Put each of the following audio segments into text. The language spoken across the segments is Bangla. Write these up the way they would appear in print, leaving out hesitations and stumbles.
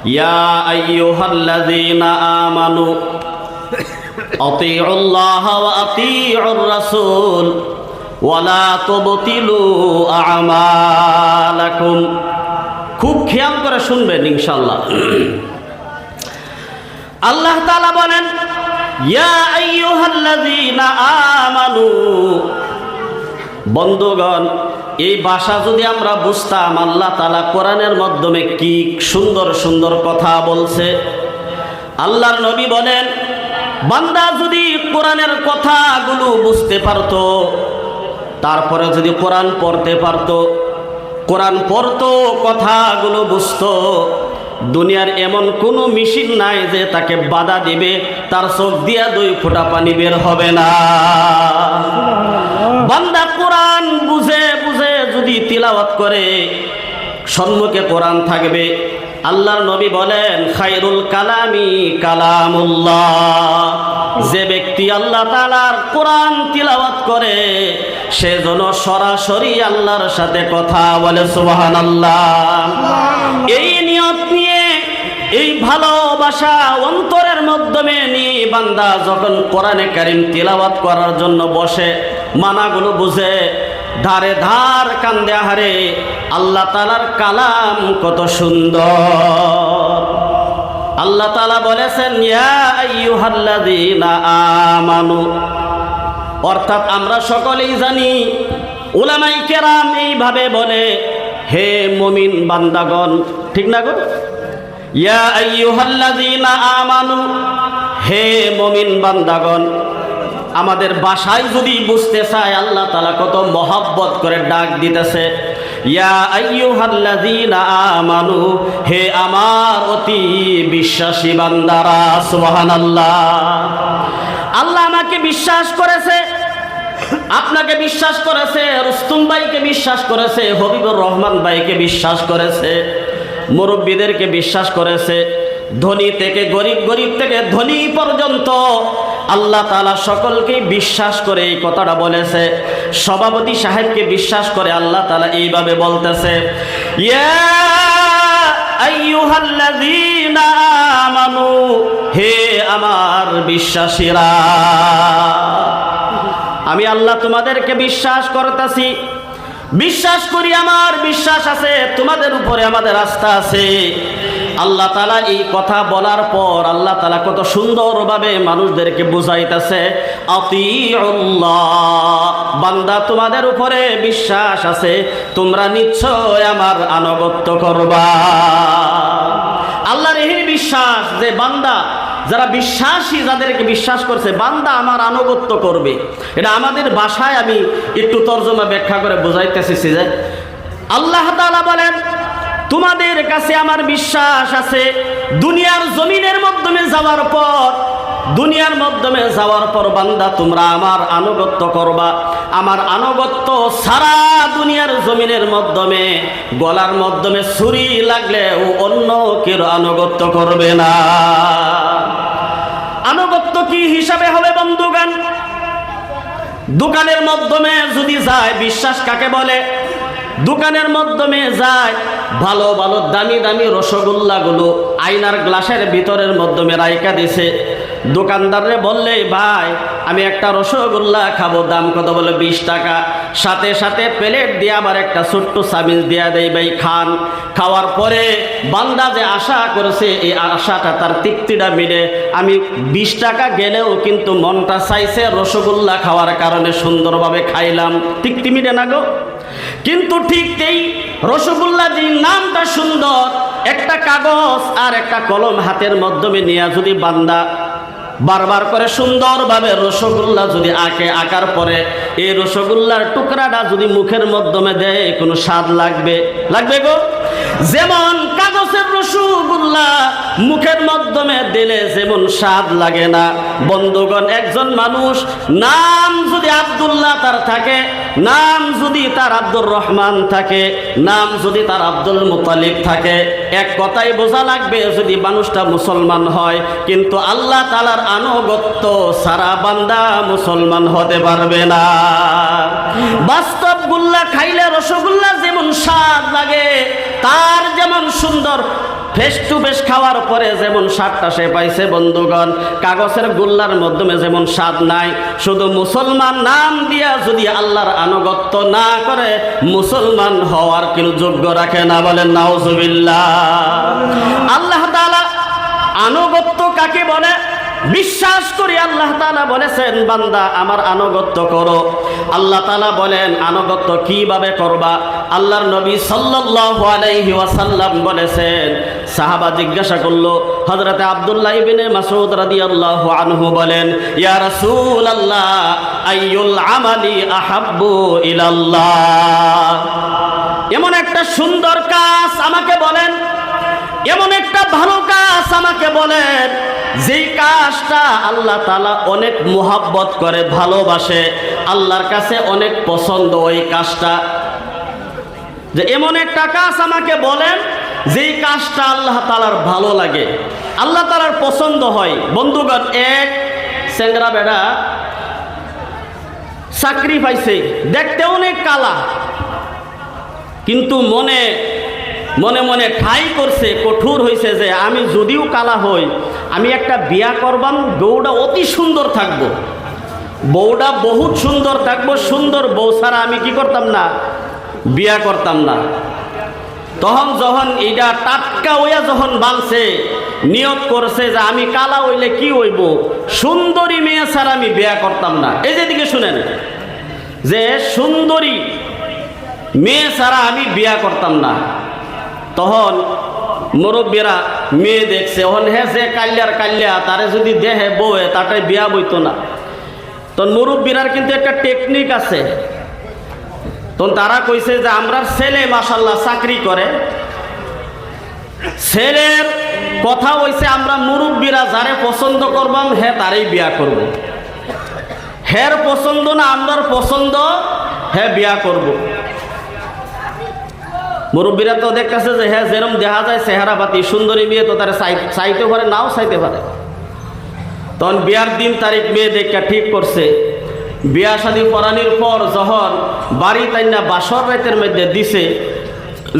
ইয়া আইয়ুহাল্লাযীনা আমানু আতিউল্লাহ ওয়া আতিউর রাসূল ওয়া লা তুবতিলু আমালাকুম। খুব খেয়াল করে শুনবেন ইনশাআল্লাহ। আল্লাহ তাআলা বলেন, ইয়া আইয়ুহাল্লাযীনা আমানু, বন্ধুগণ, এই ভাষা যদি আমরা বুঝতাম, আল্লাহ তাআলা কোরআনের মাধ্যমে কি সুন্দর সুন্দর কথা বলছে। আল্লাহর নবী বলেন, বান্দা যদি কোরআনের কথাগুলো বুঝতে পারত, তারপরে যদি কোরআন পড়তে পারত, কোরআন পড়তো, কথাগুলো বুঝতো, দুনিয়ার এমন কোনো মেশিন নাই যে তাকে বাধা দিবে, তার চোখ দিয়া 2 ফোঁটা পানি বের হবে না। বান্দা কোরআন বুঝে বুঝে যদি তিলাওয়াত করে, সম্মুখে কোরআন থাকবে। আল্লাহর নবী বলেন, খায়রুল কালামি কালামুল্লাহ, যে ব্যক্তি আল্লাহ তাআলার কোরআন তিলাওয়াত করে সে যেন সরাসরি আল্লাহর সাথে কথা বলে। সুবহানাল্লাহ। এই নিয়ত নিয়ে, এই ভালোবাসা অন্তরের মাধ্যমে নিয়ে বান্দা যখন কোরআনে কারীম তিলাওয়াত করার জন্য বসে, মানাগুলো বুঝে, ধারে ধার কান্দে, আহারে আল্লাহ তাআলার কালাম কত সুন্দর। আল্লাহ তাআলা বলেছেন, ইয়া আইয়ুহাল্লাযীনা আমানু, অর্থাৎ আমরা সকলেই জানি, উলামায়ে কেরাম এইভাবে বলে, হে মুমিন বান্দাগণ, ঠিক না গো? ইয়া আইয়ুহাল্লাযীনা আমানু, হে মুমিন বান্দাগণ। আমাদের ভাষায় যদি বুঝতে চায়, আল্লাহ তাআলা কত মহব্বত করে ডাক দিতেছে, ইয়া আইয়ুহাল্লাযীনা আমানু, হে আমার অতি বিশ্বাসী বান্দারা। সুবহানাল্লাহ। আল্লাহ আমাকে বিশ্বাস করেছে, আপনাকে বিশ্বাস করেছে, রুস্তুম ভাইকে বিশ্বাস করেছে, হবিবুর রহমান ভাইকে বিশ্বাস করেছে, মুরব্বীদেরকে বিশ্বাস করেছে, ধনী থেকে গরিব, গরিব থেকে ধনী পর্যন্ত আল্লাহ তাআলা সকলকে বিশ্বাস করে এই কথাটা বলেছে। সভাপতি সাহেবকে বিশ্বাস করে আল্লাহ তাআলা এইভাবে বলতেছে, ইয়া আইয়ুহাল্লাযীনা আমানু, হে আমার বিশ্বাসীরা, আমি আল্লাহ তোমাদেরকে বিশ্বাস করতেছি, বিশ্বাস করি, আমার বিশ্বাস আছে, তোমাদের উপরে আমাদের আস্থা আছে। আল্লাহ তাআলা এই কথা বলার পর আল্লাহ তাআলা কত সুন্দরভাবে মানুষদেরকে বুঝাইতেছে, আতিউল্লাহ, বান্দা তোমাদের উপরে বিশ্বাস আছে, তোমরা নিশ্চয় আমার আনুগত্য করবা। আল্লাহর এই বিশ্বাস যে বান্দা, যারা বিশ্বাসী, যাদেরকে বিশ্বাস করছে, বান্দা আমার আনুগত্য করবে। এটা আমাদের ভাষায় আমি একটু তর্জমা ব্যাখ্যা করে বুঝাইতেছি যে, আল্লাহ তাআলা বলেন, তোমাদের কাছে আমার বিশ্বাস আছে, দুনিয়ার জমিনের মাধ্যমে যাওয়ার পর, দুনিয়ার মাধ্যমে যাওয়ার পর বান্দা তোমরা আমার আনুগত্য করবা। আমার আনুগত্য সারা দুনিয়ার জমিনের মাধ্যমে, গলার মাধ্যমে ছুরি লাগলেও অন্য কেউ আনুগত্য করবে না। আনুগত্য কি হিসাবে হবে বন্ধুগণ? দোকানের মাধ্যমে যদি যায়, বিশ্বাস কাকে বলে? দোকানের মাধ্যমে যায়, ভালো ভালো দামি দামি রসগোল্লাগুলো আয়নার গ্লাসের ভিতরের মাধ্যমে রাইখা দিছে। দোকানদারে বললে, ভাই আমি একটা রসগোল্লা খাবো, দাম কত? বলে 20 টাকা। সাথে সাথে প্লেট দিয়ে আবার একটা ছোট্ট সামিজ দিয়া দেয়, ভাই খান। খাওয়ার পরে বান্দা যে আশা করেছে, এই আশাটা, তার তৃপ্তিটা মিলে, আমি 20 টাকা গেলেও কিন্তু মনটা চাইছে রসগোল্লা খাওয়ার কারণে সুন্দরভাবে খাইলাম, তৃপ্তি মিলে না গো? কিন্তু ঠিক এই রসগোল্লা যে নামটা সুন্দর, একটা কাগজ আর একটা কলম হাতের মাধ্যমে নিয়ে যদি বান্দা বারবার করে সুন্দরভাবে রসগোল্লা যদি আঁকার পরে এই রসগোল্লার টুকরাটা যদি মুখের মাধ্যমে দেয়, কোনো স্বাদ লাগবে? লাগবে গো? যেমন কাগজের রসগোল্লা মুখের মাধ্যমে দিলে যেমন স্বাদ লাগে না, বন্ধুগণ, একজন মানুষ নাম যদি আব্দুল্লাহ তার থাকে, নাম যদি তার আব্দুর রহমান থাকে, নাম যদি তার আব্দুল মুতালিব থাকে, এক কথাই বোঝা লাগবে যদি মানুষটা মুসলমান হয়, কিন্তু আল্লাহ তাআলার আনুগত্য সারা বান্দা মুসলমান হতে পারবে না। বাস্তব গুল্লা খাইলে রসগোল্লা যেমন স্বাদ লাগে, তার যেমন সুন্দর ফেস টু ফেস খাওয়ার পরে যেমন স্বাদটা সে পাইছে বন্ধুগণ, কাগজের গোল্লার মাধ্যমে যেমন স্বাদ নাই। শুধু মুসলমান নাম দিয়া যদি আল্লাহর আনুগত্য না করে, মুসলমান হওয়ার কোনো যোগ্য রাখে না। বলেন নাউজুবিল্লাহ। আল্লাহ তাআলা আনুগত্য কাকে বলে বিশ্বাস করি। আল্লাহ তাআলা বলেছেন, বান্দা আমার আনুগত্য করো। আল্লাহ তাআলা বলেন আনুগত্য কিভাবে করবা। আল্লাহর নবী সাল্লাল্লাহু আলাইহি ওয়াসাল্লাম বলেছেন, সাহাবা জিজ্ঞাসা করলো, হযরতে আব্দুল্লাহ ইবনে মাসউদ রাদিয়াল্লাহু আনহু বলেন, ইয়া রাসূলুল্লাহ আইয়ুল আমালি আহাব্বু ইলাল্লাহ। এমন একটা সুন্দর কাজ আমাকে বলেন, এমন একটা ভালো কাজ আমাকে বলেন, যেই কাজটা আল্লাহ তাআলা অনেক মুহাব্বত করে, ভালোবাসে, আল্লাহর কাছে অনেক পছন্দ ওই কাজটা। যে এমন একটা কাজ আমাকে বলেন যেই কাজটা আল্লাহ তাআলার ভালো লাগে, আল্লাহ তাআলার পছন্দ হয়। বন্ধুগণ, এক চেংরা বেড়া চাকরি পাইছে, দেখতে অনেক কালা, কিন্তু মনে মনে মনে ঠাই করছে, কঠোর হয়েছে যে আমি যদিও কালা হই, আমি একটা বিয়া করবাম, বউটা অতি সুন্দর থাকবো, বউটা বহুত সুন্দর থাকবো, সুন্দর বউ ছাড়া আমি কি করতাম না, বিয়া করতাম না। তখন যখন এইটা টাটকা হইয়া যখন বানছে, নিয়ত করছে যে আমি কালা হইলে কি হইব, সুন্দরী মেয়ে ছাড়া আমি বিয়া করতাম না। এই যেদিকে শুনেন, যে সুন্দরী মেয়ে ছাড়া আমি বিয়া করতাম না। তখন মুরব্বীরা মেয়ে দেখছে, ওহন হ্যাঁ যে কাল্যার কাল্যা, তারে যদি দেহে বউয়ে তাটাই বিয়া বইতো না। তো মুরব্বীরার কিন্তু একটা টেকনিক আছে। তখন তারা কইছে যে আমরা ছেলে মাশাআল্লাহ চাকরি করে, ছেলের কথা হইছে আমরা মুরব্বীরা যারে পছন্দ করবাম হ্যাঁ তারই বিয়া করব। হ্যার পছন্দ না আমরার পছন্দ, হ্যাঁ বিয়া করব। মুরব্বীরা তো দেখতেছে যে হ্যাঁ যেরকম দেখা যায় চেহারা পাতি সুন্দরী মেয়ে, তো তারা চাইতে পারে, নাও চাইতে পারে। তখন বিয়ার দিন তারিখ মেয়ে দেখা ঠিক করছে। বিয়া শাদী পড়ানির পর যখন বাড়ি তাইনা বাসর রাতের মধ্যে দিছে,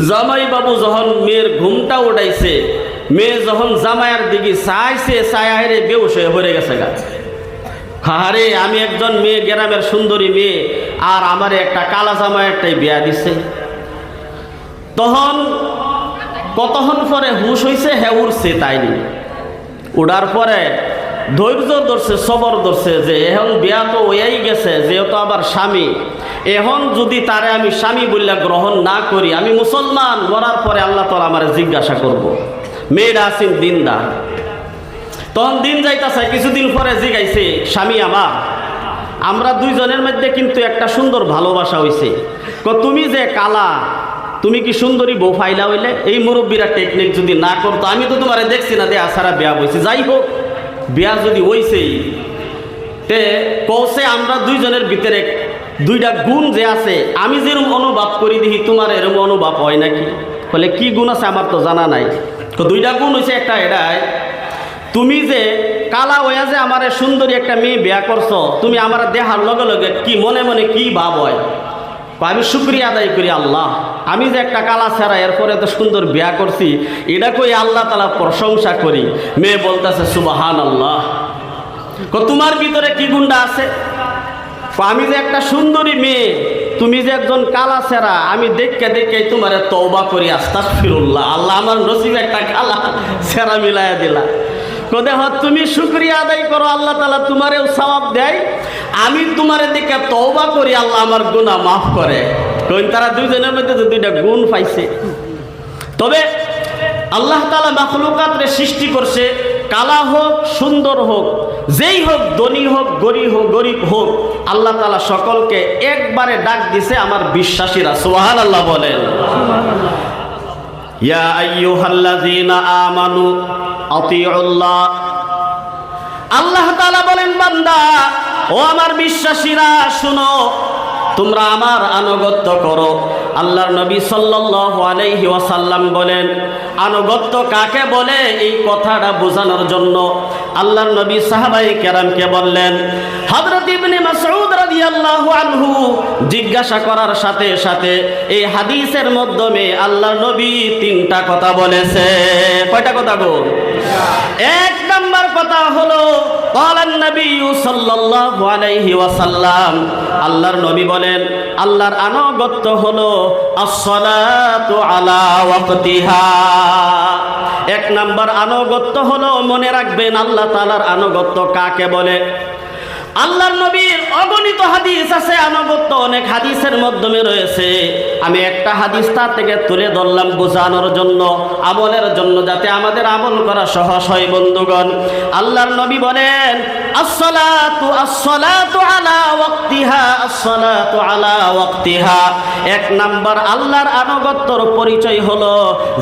জামাই বাবু যখন মেয়ের ঘুমটা উঠাইছে, মেয়ে যখন জামাইয়ের দিকে চাইছে, চায়ারে বেউস হয়ে পড়ে গেছে গা। হারে আমি একজন মেয়ে, গ্রামের সুন্দরী মেয়ে, আর আমারে একটা কালা জামাইয়েরটাই বিয়া দিছে। তখন কতক্ষণ পরে হুশ হইছে, হ্যাঁ উঠছে, তাইনি উঠার পরে ধৈর্য ধরছে, সবর ধরছে যে এখন বিয়া তো হইয়াই গেছে, যেহেতু আবার স্বামী, এখন যদি তারে আমি স্বামী বললে গ্রহণ না করি, আমি মুসলমান, মরার পরে আল্লাহ তাআলা আমার জিজ্ঞাসা করব। মেয়েরা আছেন দিনদার। তখন দিন যাইতেছে, কিছুদিন পরে জিগাইছে, স্বামী আমার, আমরা দুইজনের মধ্যে কিন্তু একটা সুন্দর ভালোবাসা হইছে, তুমি যে কালা, তুমি কি সুন্দরী বউ ফাইলা হইলে? এই মুরব্বীরা টেকনিক যদি না করতো, আমি তো তোমারে দেখছি না, দে আসারা বিয়া বইছে। যাই হোক, বিয়া যদি হইছেই, তে কৌশে আমরা দুইজনের ভিতরে দুইটা গুণ যে আছে, আমি যেরকম অনুভব করি দেখি তোমার এরকম অনুভব হয় নাকি? বলে কি গুণ আছে আমার তো জানা নাই। দুইটা গুণ হয়েছে, একটা এটাই, তুমি যে কালা হইয়া যে আমার সুন্দরী একটা মেয়ে বিয়া করছো, তুমি আমার দেখার লগে লগে কি মনে মনে কি ভাব হয়? আমি শুকরিয়া আদায় করি, আল্লাহ আমি যে একটা কালা ছাড়া এরপরে তো সুন্দর বিয়া করছি, এটা কই আল্লাহ তাআলা প্রশংসা করি। মেয়ে বলতেছে সুবহানাল্লাহ। তোমার ভিতরে কি গুণটা আছে? আমি যে একটা সুন্দরী মেয়ে, তুমি যে একজন কালা ছেঁড়া, আমি দেখে দেখে তোমারে তওবা করি, আস্তাগফিরুল্লাহ, আল্লাহ আমার নসিবে একটা কালা ছেঁড়া মিলাইয়া দিলা। কোদে হ তুমি শুকরিয়া আদায় করো, আল্লাহ তাআলা তোমারেও সওয়াব দেয়, আমি তোমারে দেখে তওবা করি, আল্লাহ আমার গুনাহ মাফ করে। কোন তারা দুইজনের মধ্যে তো দুইটা গুণ পাইছে। তবে আল্লাহ তাআলা মাখলুকাতরে সৃষ্টি করছে, কালা হোক সুন্দর হোক, যেই হোক, ধনী হোক গরিব হোক, আল্লাহ তাআলা সকলকে একবারে ডাক দিছে আমার বিশ্বাসীরা। সুবহানাল্লাহ বলেন। ইয়া আইয়ুহাল্লাযীনা আমানু আতিউল্লাহ। আল্লাহ তাআলা বলেন, বান্দা ও আমার বিশ্বাসীরা শুনো, তোমরা আমার আনুগত্য করো। আল্লাহর নবী সাল্লাল্লাহু আলাইহি ওয়াসাল্লাম বলেন, আনুগত্য কাকে বলে এই কথাটা বোঝানোর জন্য আল্লাহর নবী সাহাবায়ে কেরামকে বললেন। হযরত ইবনে মাসউদ রাদিয়াল্লাহু আনহু জিজ্ঞাসা করার সাথে সাথে এই হাদিসের মাধ্যমে আল্লাহর নবী তিনটা কথা বলেছেন। কয়টা কথা গো? এক নাম্বার কথা হলো ক্বালান নবী সাল্লাল্লাহু আলাইহি ওয়াসাল্লাম, আল্লাহর নবী বলেন আল্লাহর আনুগত্য হলো as-salatu আলা ওয়াক্তিহা। এক নাম্বার আনুগত্য হলো, মনে রাখবেন আল্লাহ তাআলার আনুগত্য কাকে বলে। আল্লাহর নবীর অগণিত হাদিস আছে, আনুগত্য অনেক হাদিসের মাধ্যমে রয়েছে। আমি একটা হাদিস তার থেকে তুলে ধরলাম বোঝানোর জন্য, আমলের জন্য, যাতে আমাদের আমল করা সহজ হয়। বন্ধুগণ, আল্লাহর নবী বলেন as-salatu আলা ওয়াক্তিহা, as-salatu আলা ওয়াক্তিহা। এক নাম্বার আল্লাহর আনুগত্যর পরিচয় হলো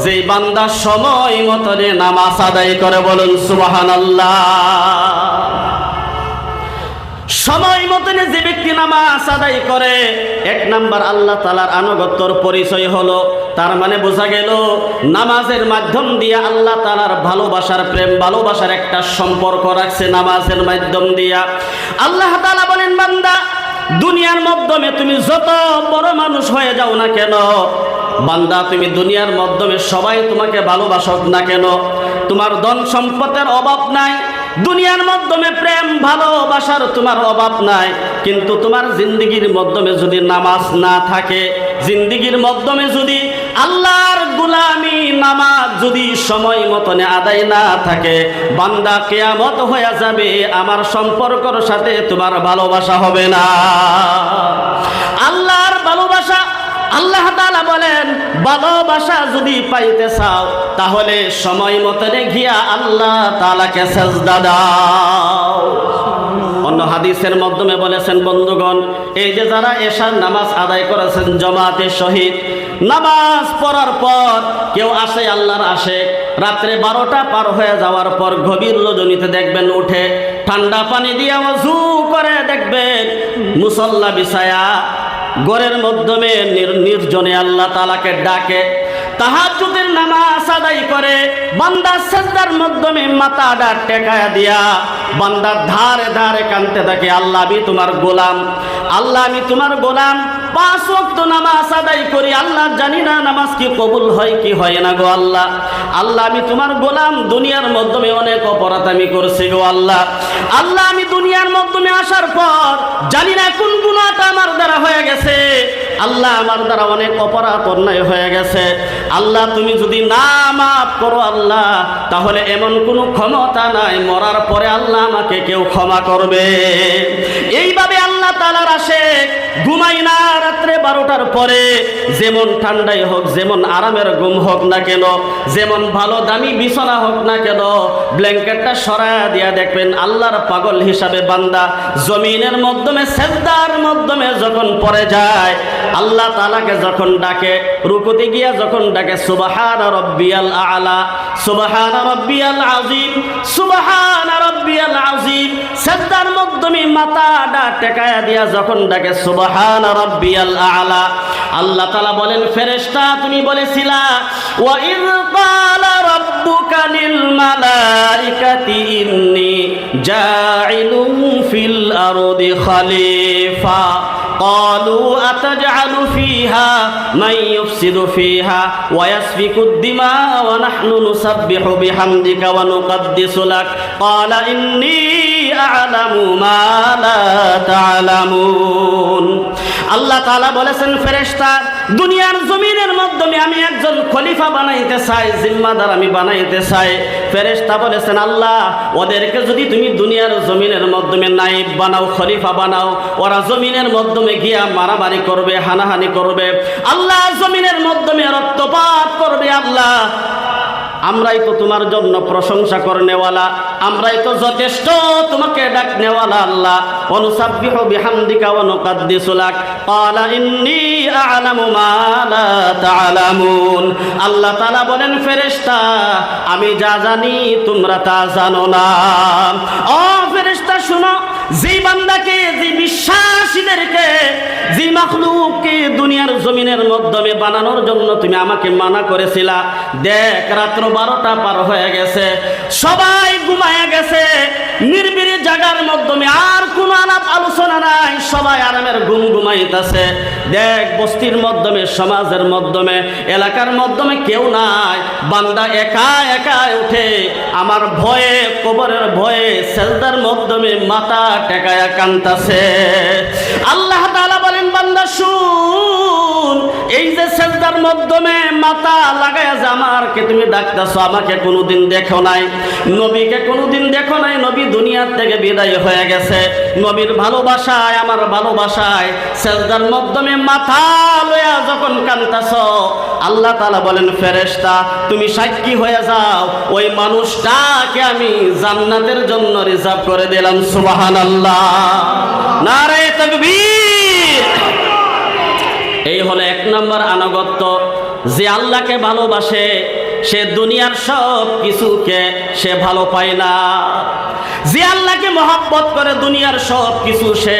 যে বান্দা সময় মতো নামাজ আদায় করে। বলুন সুবহানাল্লাহ। সময় মতন যে ব্যক্তি নামাজ আদায় করে, এক নাম্বার আল্লাহ তাআলার আনুগত্যর পরিচয় হলো। তার মানে বোঝা গেল নামাজের মাধ্যম দিয়ে আল্লাহ তাআলার ভালোবাসার, প্রেম ভালোবাসার একটা সম্পর্ক রাখছে নামাজের মাধ্যম দিয়া। আল্লাহ তাআলা বলেন, বান্দা দুনিয়ার মাধ্যমে তুমি যত বড় মানুষ হয়ে যাও না কেন, বান্দা তুমি দুনিয়ার মাধ্যমে সবাই তোমাকে ভালোবাসক না কেন, তোমার ধন সম্পদের অভাব নাই, দুনিয়ার মাধ্যমে প্রেম ভালোবাসার তোমার অভাব নাই, কিন্তু তোমার জিন্দেগির মাধ্যমে যদি নামাজ না থাকে, জিন্দেগির মাধ্যমে যদি আল্লাহর গোলামি নামাজ যদি সময় মতনে আদায় না থাকে, বান্দা কিয়ামত হয়ে যাবে, আমার সম্পর্কের সাথে তোমার ভালোবাসা হবে না। আল্লাহর ভালোবাসা, আল্লাহ তাআলা বলেন ভালোবাসা যদি পাইতে চাও তাহলে সময় মতনে গিয়া আল্লাহ তাআলাকে সিজদা দাও। অন্য হাদিসের মাধ্যমে বলেছেন, বন্ধুগণ, এই যে যারা এশার নামাজ আদায় করেছেন জামাতের সহিত, নামাজ পড়ার পর কেউ আসে আল্লাহর আশিক, রাত্রে 12টা পার হয়ে যাওয়ার পর গভীর রজনীতে দেখবেন উঠে ঠান্ডা পানি দিয়ে ওযু করে, দেখবেন মুসল্লা বিছায়া ঘরের মাধ্যমে নির্জনে আল্লাহ তাআলাকে ডাকে, তাহাজ্জুদের নামাজ আদায় করে, বান্দা সিজদার মাধ্যমে মাথাটা টেকায়া দিয়া বান্দা ধারে ধারে কাঁদতে থাকে, আল্লাহ আমি তোমার গোলাম, আল্লাহ আমি তোমার গোলাম, 5 ওয়াক্ত নামাজ আদায় করি, আল্লাহ জানি না নামাজ কি কবুল হয় কি হয় না গো আল্লাহ, আল্লাহ আমি তোমার গোলাম, দুনিয়ার মাধ্যমে অনেক অপরাধ আমি করছি গো আল্লাহ, আল্লাহ আমি দুনিয়ার মাধ্যমে আসার পর জানি না কোন গুনাহটা আমার দ্বারা হয়ে গেছে, আল্লাহ আমার দ্বারা অনেক অপরাধ অন্যায় হয়ে গেছে, আল্লাহ তুমি যদি না মাফ করো আল্লাহ, তাহলে এমন কোনো ক্ষমতা নাই মরার পরে আল্লাহ আমাকে কেউ ক্ষমা করবে। এইভাবে আল্লাহ তাআলার আশিক ঘুমাই না রাত্রে 12টার পরে, যেমন ঠান্ডাই হোক, যেমন আরামের ঘুম হোক না কেন, যেমন ভালো দামি বিছানা হোক না কেন, ব্ল্যাঙ্কেটটা সরায়া দিয়া দেখবেন আল্লাহর পাগল হিসাবে বান্দা জমিনের মাধ্যমে সিজদার মাধ্যমে যখন পড়ে যায়, আল্লাহ তাআলাকে যখন ডাকে, রুকুতে গিয়া যখন ডাকে সুবহান রাব্বিয়াল আ'লা, সুবহান রাব্বিয়াল আযীম, সুবহান রাব্বিয়াল আযীম, সিজদার মাধ্যমে মাথাটা টেকায়া দিয়া যখন ডাকে সুবহান রাব্বিয়াল আ'লা, আল্লাহ তাআলা বলেন, ফেরেশতা তুমি বলেছিলা ওয়া ইয ক্বালা রাব্বুকা লিল মালাইকাতি ইন্নী জাইলুন ফিল আরদি খলিফা قالوا أتجعل فيها من يفسد فيها ويسفك الدماء ونحن نسبح بحمدك ونقدس لك قال إني أعلم ما لا تعلمون। আল্লাহ তাআলা বলেছেন, ফেরেশতা দুনিয়ার জমিনের মাধ্যমে আমি একজন খলিফা বানাইতে চাই, জিম্মাদার আমি বানাইতে চাই। ফেরেশতা বলেছেন, আল্লাহ ওদেরকে যদি তুমি দুনিয়ার জমিনের মাধ্যমে নায়েব বানাও, খলিফা বানাও, ওরা জমিনের মাধ্যমে গিয়া মারামারি করবে, হানাহানি করবে, আল্লাহ জমিনের মাধ্যমে রক্তপাত করবে, আল্লাহ আমরাই তো তোমার জন্য প্রশংসা করনেওয়ালা, আমরাই তো যথেষ্ট তোমাকে ডাকনেওয়ালা, আল্লাহ অনুসাব্বিহু বিহামদিকা ওয়া নুকাদ্দিসু লাক ক্বালা ইন্নী আ'লামু মা লা তা'লামুন। আল্লাহ তাআলা বলেন, ফেরেশতা আমি যা জানি তোমরা তা জানো না। ও ফেরেশতা শুনো, যে বান্দাকে, যে বিশ্বাসীদেরকে, যে মাখলুককে দুনিয়ার জমিনের মাধ্যমে বানানোর জন্য তুমি আমাকে মানা করেছিলা, দেখ রাত্র 12টা পার হয়ে গেছে, সবাই ঘুমায়া গেছে, নির্বিড়ি জায়গার মাধ্যমে আর কোনো আলাপ আলোচনা নাই, সবাই আরামের ঘুম ঘুমাইতেছে। দেখ বস্তির মাধ্যমে, সমাজের মাধ্যমে, এলাকার মাধ্যমে কেউ নাই, বান্দা একা একা উঠে আমার ভয়ে, কবরের ভয়ে সেজদার মাধ্যমে মাথা টেকায়া কান্তাছে। আল্লাহ তাআলা বলেন, বান্দা শুন, এই যে সেজদার মাধ্যমে মাথা লাগায়া যে আমাকে তুমি ডাকতেছো, আমাকে কোনোদিন দেখো নাই, নবীকে কোনোদিন দেখো নাই, নবী দুনিয়ার থেকে বিদায় হয়ে গেছে। নবীর ভালোবাসায়, আমার ভালোবাসায় সেজদার মাধ্যমে মাথা লয়া যখন কান্তাছো, আল্লাহ তাআলা বলেন, ফেরেশতা তুমি সাক্ষী হয়ে যাও, ওই মানুষটাকে আমি জান্নাতের জন্য রিজার্ভ করে দিলাম। সুবহানাল্লাহ, নারে তাকবীর। এই হলো 1 নম্বর আনুগত্য। যে আল্লাহকে ভালোবাসে সে দুনিয়ার সব কিছুকে সে ভালো পায় না। যে আল্লাহকে মহব্বত করে দুনিয়ার সব কিছু সে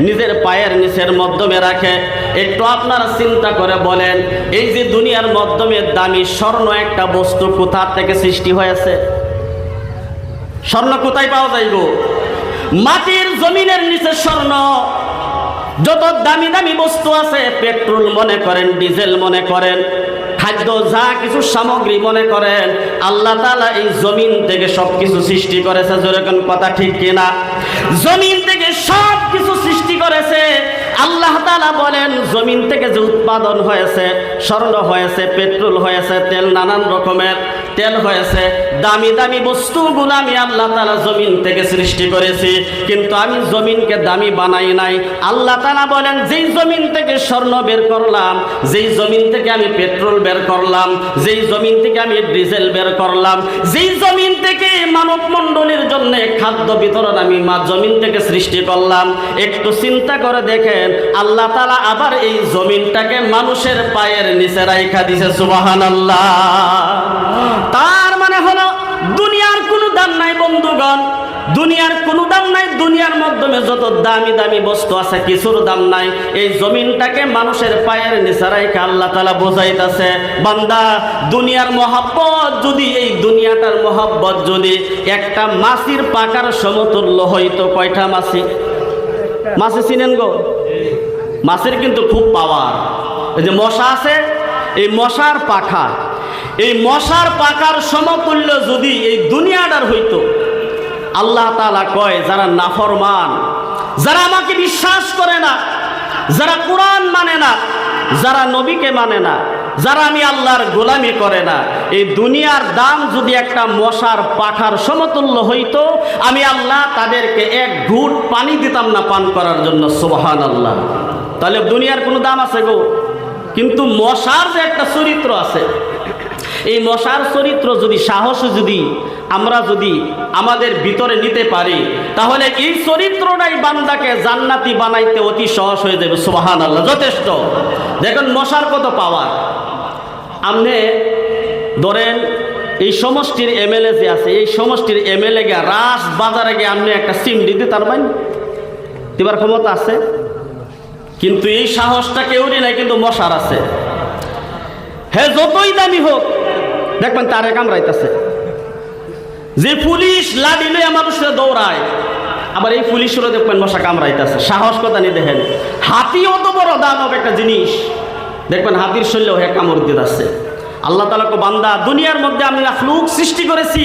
নিজের পায়ের নিচের মাধ্যমে রাখে। একটু আপনারা চিন্তা করে বলেন, এই যে দুনিয়ার মাধ্যমে দামি স্বর্ণ একটা বস্তু কোথা থেকে সৃষ্টি হয়েছে? স্বর্ণ কোথায় পাওয়া যাইব? মাটির জমিনের নিচে স্বর্ণ। যত দামি দামি বস্তু আছে, পেট্রোল মনে করেন, ডিজেল মনে করেন, খাদ্য যা কিছু সামগ্রী মনে করেন, আল্লাহ তাআলা এই জমিন থেকে সবকিছু সৃষ্টি করেছে। যেরকম কথা ঠিক কিনা? জমিন থেকে সব কিছু সৃষ্টি করেছে। আল্লাহ তাআলা বলেন, জমিন থেকে যে উৎপাদন হয়েছে, স্বর্ণ হয়েছে, পেট্রোল হয়েছে, তেল, নানান রকমের তেল হয়েছে, দামি দামি বস্তুগুলো আমি আল্লাহ তাআলা জমিন থেকে সৃষ্টি করেছি। কিন্তু আমি জমিনকে দামি বানাই নাই। আল্লাহ তাআলা বলেন, যেই জমিন থেকে স্বর্ণ বের করলাম, যেই জমিন থেকে আমি পেট্রোল বের করলাম, যেই জমিন থেকে আমি ডিজেল বের করলাম, যেই জমিন থেকে মানব মণ্ডলীর জন্য খাদ্য বিতরণ আমি জমিন থেকে সৃষ্টি করলাম, একটু চিন্তা করে দেখেন, আল্লাহ তাআলা আবার এই জমিনটাকে মানুষের পায়ের নিচে রাইখা দিয়েছে। সুবহানাল্লাহ। তার মানে হলো দুনিয়ার কোনো দাম নাই বন্ধুগণ, দুনিয়ার কোনো দাম নাই। দুনিয়ার মাধ্যমে যত দামি দামি বস্তু আছে, কিছুর দাম নাই। এই জমিনটাকে মানুষের পায়ের নিচে রাইখা আল্লাহ তাআলা বোঝাইতেছে, বান্দা দুনিয়ার মহব্বত যদি, এই দুনিয়াটার মহব্বত যদি একটা মাছির পাকার সমতুল্য হইতো, কয়টা মাছি? মাছি চিনেন গো? মাছের কিন্তু খুব পাওয়ার। এই যে মশা আছে, এই মশার পাখা, এই মশার পাখার সমতুল্য যদি এই দুনিয়াটার হইতো, আল্লাহ তাআলা কয়, যারা নাফরমান, যারা আমাকে বিশ্বাস করে না, যারা কোরআন মানে না, যারা নবীকে মানে না, যারা আমি আল্লাহর গোলামি করে না, এই দুনিয়ার দাম যদি একটা মশার পাখার সমতুল্য হইতো, আমি আল্লাহ তাদেরকে 1 ঘুট পানি দিতাম না পান করার জন্য। সুবহানাল্লাহ। তাহলে দুনিয়ার কোনো দাম আছে গো? কিন্তু মশার যে একটা চরিত্র আছে, এই মশার চরিত্র যদি, সাহস যদি আমরা যদি আমাদের ভিতরে নিতে পারি, তাহলে এই চরিত্রটাই বান্দাকে জান্নাতি বানাইতে অতি সহজ হয়ে যাবে। সুবহানাল্লাহ, যথেষ্ট। দেখুন মশার কত পাওয়ার। আপনি ধরেন এই সমষ্টির এমএলএ যে আছে, এই সমষ্টির এমএলএ গিয়ে রাস বাজারে গিয়ে আপনি একটা সিম দিতে পারবেন? দিবার ক্ষমতা আছে, কিন্তু এই সাহসটা কেউরই নাই, কিন্তু মশার আছে। হে যতই দামি হোক, দেখবেন তারে কামড়াইতেছে। যে পুলিশ লাঠি লইয়া মানুষরা দৌড়ায়, আবার এই পুলিশেরও দেখবেন মশা কামড়াইতেছে। সাহস কথা নিয়ে দেখেন, হাতি অত বড় দানব একটা জিনিস, দেখবেন হাতির শরীরেও হে কামড় দিতেছে। আল্লাহ তাআলা কো, বান্দা দুনিয়ার মধ্যে আমি মাখলুক সৃষ্টি করেছি,